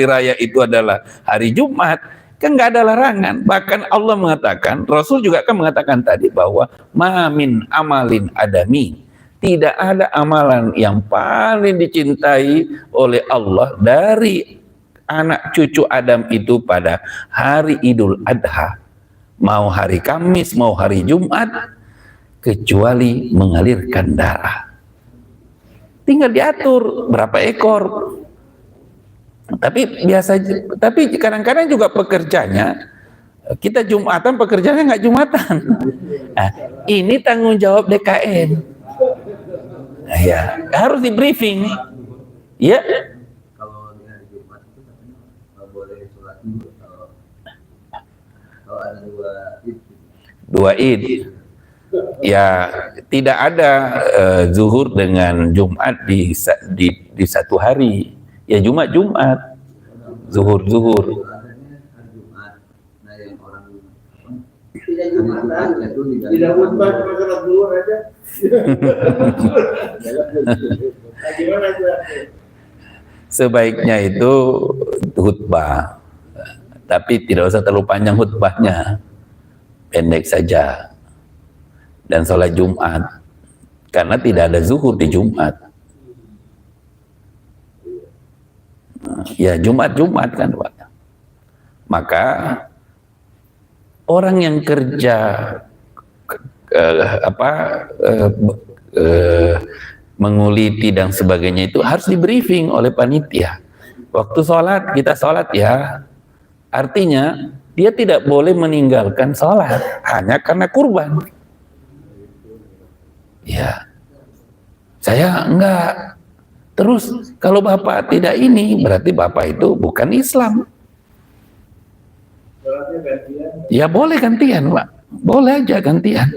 raya itu adalah hari Jumat, kan nggak ada larangan. Bahkan Allah mengatakan, Rasul juga kan mengatakan tadi bahwa mamin amalin adami. Tidak ada amalan yang paling dicintai oleh Allah dari anak cucu Adam itu pada hari Idul Adha. Mau hari Kamis, mau hari Jumat, kecuali mengalirkan darah. Tinggal diatur berapa ekor. Tapi kadang-kadang juga pekerjanya, kita Jumatan pekerjanya nggak Jumatan. Nah, ini tanggung jawab DKN. Ya, harus di briefing. Ya, Kalau di hari Jumat itu katanya nggak boleh sholat dulu kalau ada dua id. Ya, tidak ada zuhur dengan Jumat di satu hari. Ya Jumat, zuhur. adanya hari Jumat. Nah yang orang tidak Jumatan itu tidak Jumat cuma sholat dulu aja. Gimana itu? Sebaiknya itu khutbah, tapi tidak usah terlalu panjang khutbahnya, pendek saja. Dan sholat Jumat, karena tidak ada zuhur di Jumat. Ya Jumat kan Pak. Maka orang yang kerja menguliti dan sebagainya itu harus di briefing oleh panitia. Waktu sholat kita sholat ya, artinya dia tidak boleh meninggalkan sholat hanya karena kurban. Ya, saya enggak. Terus kalau Bapak tidak ini, berarti Bapak itu bukan Islam. Ya boleh gantian Pak, boleh aja gantian.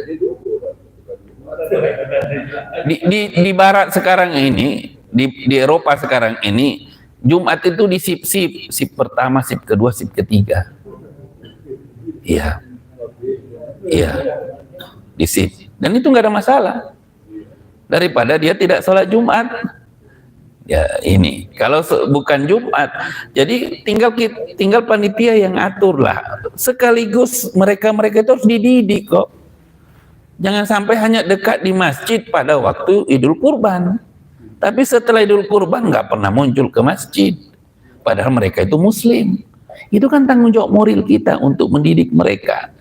Di Barat sekarang ini, di Eropa sekarang ini, Jumat itu di sip pertama, sip kedua, sip ketiga. Iya, di sip. Dan itu nggak ada masalah. Daripada dia tidak sholat Jumat. Ya ini, kalau bukan Jumat, jadi tinggal panitia yang atur lah. Sekaligus mereka itu harus dididik kok. Jangan sampai hanya dekat di masjid pada waktu Idul Kurban. Tapi setelah Idul Kurban nggak pernah muncul ke masjid. Padahal mereka itu Muslim. Itu kan tanggung jawab moral kita untuk mendidik mereka.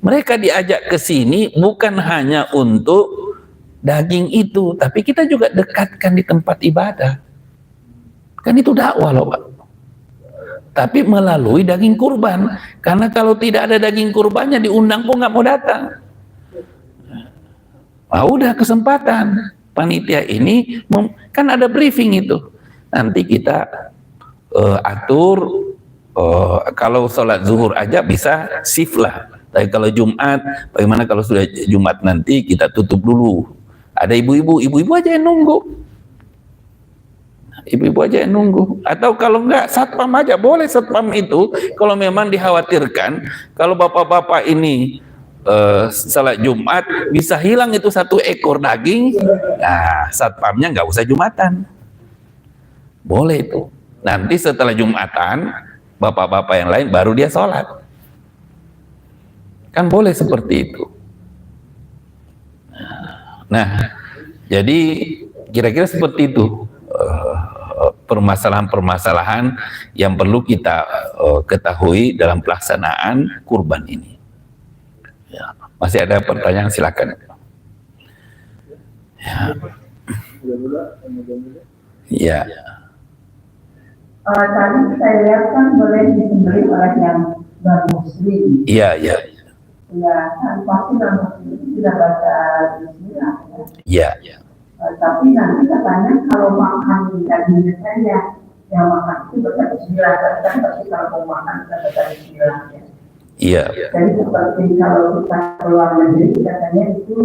Mereka diajak ke sini bukan hanya untuk daging itu, tapi kita juga dekatkan di tempat ibadah. Kan itu dakwah loh Pak. Tapi melalui daging kurban. Karena kalau tidak ada daging kurbannya diundang pun nggak mau datang. Nah, udah kesempatan. Panitia ini kan ada briefing itu. Nanti kita atur kalau sholat zuhur aja bisa shift lah. Tapi kalau Jumat, bagaimana kalau sudah Jumat nanti kita tutup dulu. Ada ibu-ibu aja yang nunggu. Ibu-ibu aja yang nunggu. Atau kalau enggak, satpam aja. Boleh satpam itu kalau memang dikhawatirkan kalau bapak-bapak ini salat Jumat bisa hilang itu 1 ekor daging. Nah, satpamnya nggak usah Jumatan. Boleh itu. Nanti setelah Jumatan, bapak-bapak yang lain baru dia sholat. Kan boleh seperti itu. Nah, jadi kira-kira seperti itu permasalahan-permasalahan yang perlu kita ketahui dalam pelaksanaan kurban ini. Ya, masih ada pertanyaan, silakan. Ya. Tadi saya lihat kan boleh disembelih oleh yang non-muslim. Iya. Ya, kan pasti non-muslim itu sudah baca bismillah. Iya. Tapi nanti katanya kalau makan dagingnya saja, yang makan itu baca bismillah. Kan pasti kalau mau makan kita baca bismillah. Ya. Iya. Jadi seperti kalau kita keluar negeri katanya itu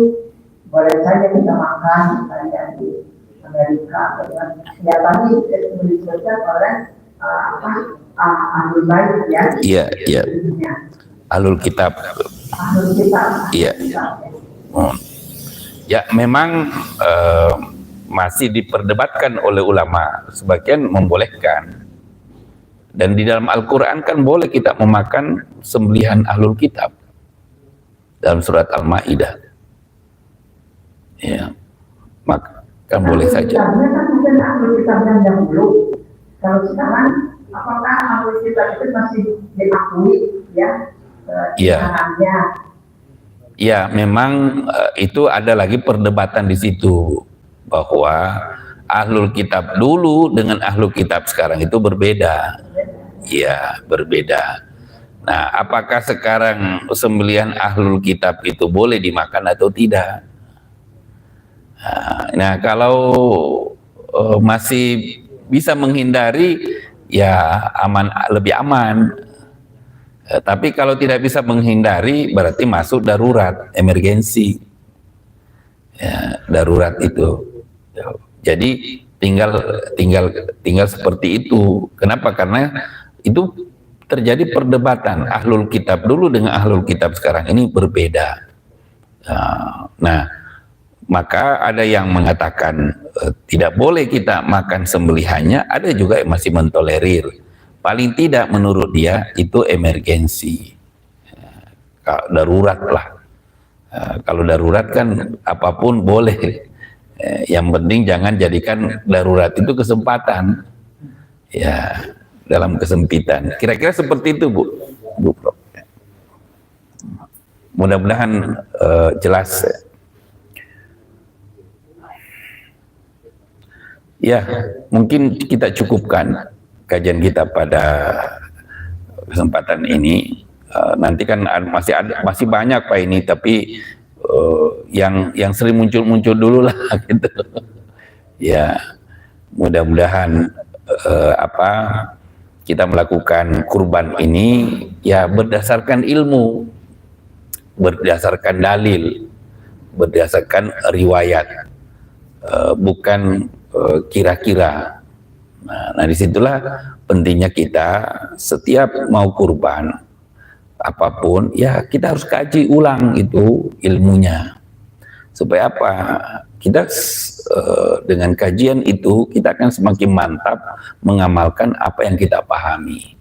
boleh saja kita makan misalnya di Amerika. Ya tadi disebutkan oleh Ahlul Bait ya. Iya. Ahlul Kitab. Ahlul Kitab. Iya. Ya, memang masih diperdebatkan oleh ulama. Sebagian membolehkan. Dan di dalam Al-Quran kan boleh kita memakan sembelihan Ahlul Kitab. Dalam surat Al-Ma'idah. Ya, maka kan boleh saja. Kitabnya kan mungkin Ahlul Kitab yang dahulu. Kalau sekarang, apakah Ahlul Kitab itu masih diakui ya? Iya. Ya, memang itu ada lagi perdebatan di situ bahwa Ahlul Kitab dulu dengan Ahlul Kitab sekarang itu berbeda. Ya, berbeda. Nah, apakah sekarang sembelihan Ahlul Kitab itu boleh dimakan atau tidak? Nah, kalau masih bisa menghindari, ya aman, lebih aman. Tapi kalau tidak bisa menghindari, berarti masuk darurat, emergensi. Ya, darurat itu. Jadi tinggal seperti itu. Kenapa? Karena itu terjadi perdebatan ahlul kitab dulu dengan ahlul kitab sekarang ini berbeda. Nah, maka ada yang mengatakan tidak boleh kita makan sembelihannya, ada juga yang masih mentolerir. Paling tidak menurut dia itu emergensi, darurat lah. Kalau darurat kan apapun boleh, yang penting jangan jadikan darurat itu kesempatan, ya, dalam kesempitan. Kira-kira seperti itu, Bu Prof. Mudah-mudahan jelas. Ya, mungkin kita cukupkan kajian kita pada kesempatan ini. Nanti kan masih banyak Pak ini, tapi yang sering muncul dulu lah gitu. Ya, mudah-mudahan kita melakukan kurban ini ya berdasarkan ilmu, berdasarkan dalil, berdasarkan riwayat, bukan kira-kira. Nah, disitulah pentingnya kita setiap mau kurban apapun, ya kita harus kaji ulang itu ilmunya. Supaya apa? Kita dengan kajian itu kita akan semakin mantap mengamalkan apa yang kita pahami.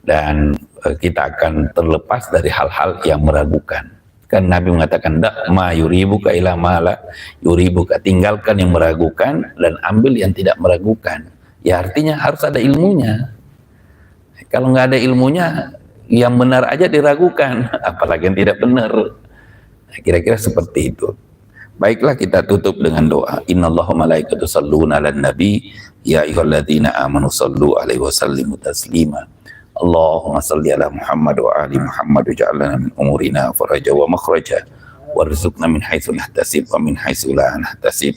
Dan kita akan terlepas dari hal-hal yang meragukan. Kan Nabi mengatakan, dak ma yuribuka ila ma la yuribuka, tinggalkan yang meragukan dan ambil yang tidak meragukan. Ya artinya harus ada ilmunya. Kalau nggak ada ilmunya, yang benar aja diragukan, apalagi yang tidak benar. Nah, kira-kira seperti itu. Baiklah, kita tutup dengan doa. Innallaha malaikatu shalluna 'alan nabi ya ayyuhalladzina amanu shallu 'alaihi wa sallimu taslima. Allahumma salli ala Muhammad wa ali Muhammad waj'alna min umurina faraja wa makhraja warzuqna min haitsu nahtasib wa min haitsu la nahtasib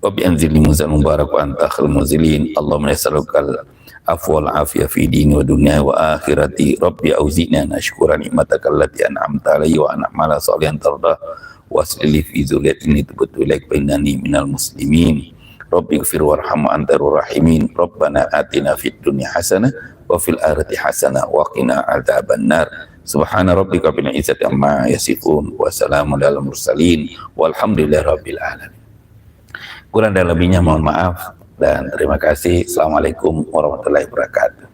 wa bi anzilni muzan mubarak wa anta khairul munzilin. Allahumma nas'alukal afwa wal afiyah fi dini wa dunya wa akhirati. Rabbi auzi'na nashkura ni'mataka allati an'amta alayya wa an'amala salihan tardah waslili fi dzurriyyati tubtu ilaik fa innani minal muslimin. Rabbi ighfir warham anta arhamur rahimin. Rabbana atina fid dunya hasanah wa fil akhirati hasanah wa qina adzabannar. Subhana rabbika rabbil izzati amma yasifun wa salamun alal mursalin walhamdulillahi rabbil alamin. Kurang dan lebihnya mohon maaf dan terima kasih. Assalamualaikum warahmatullahi wabarakatuh.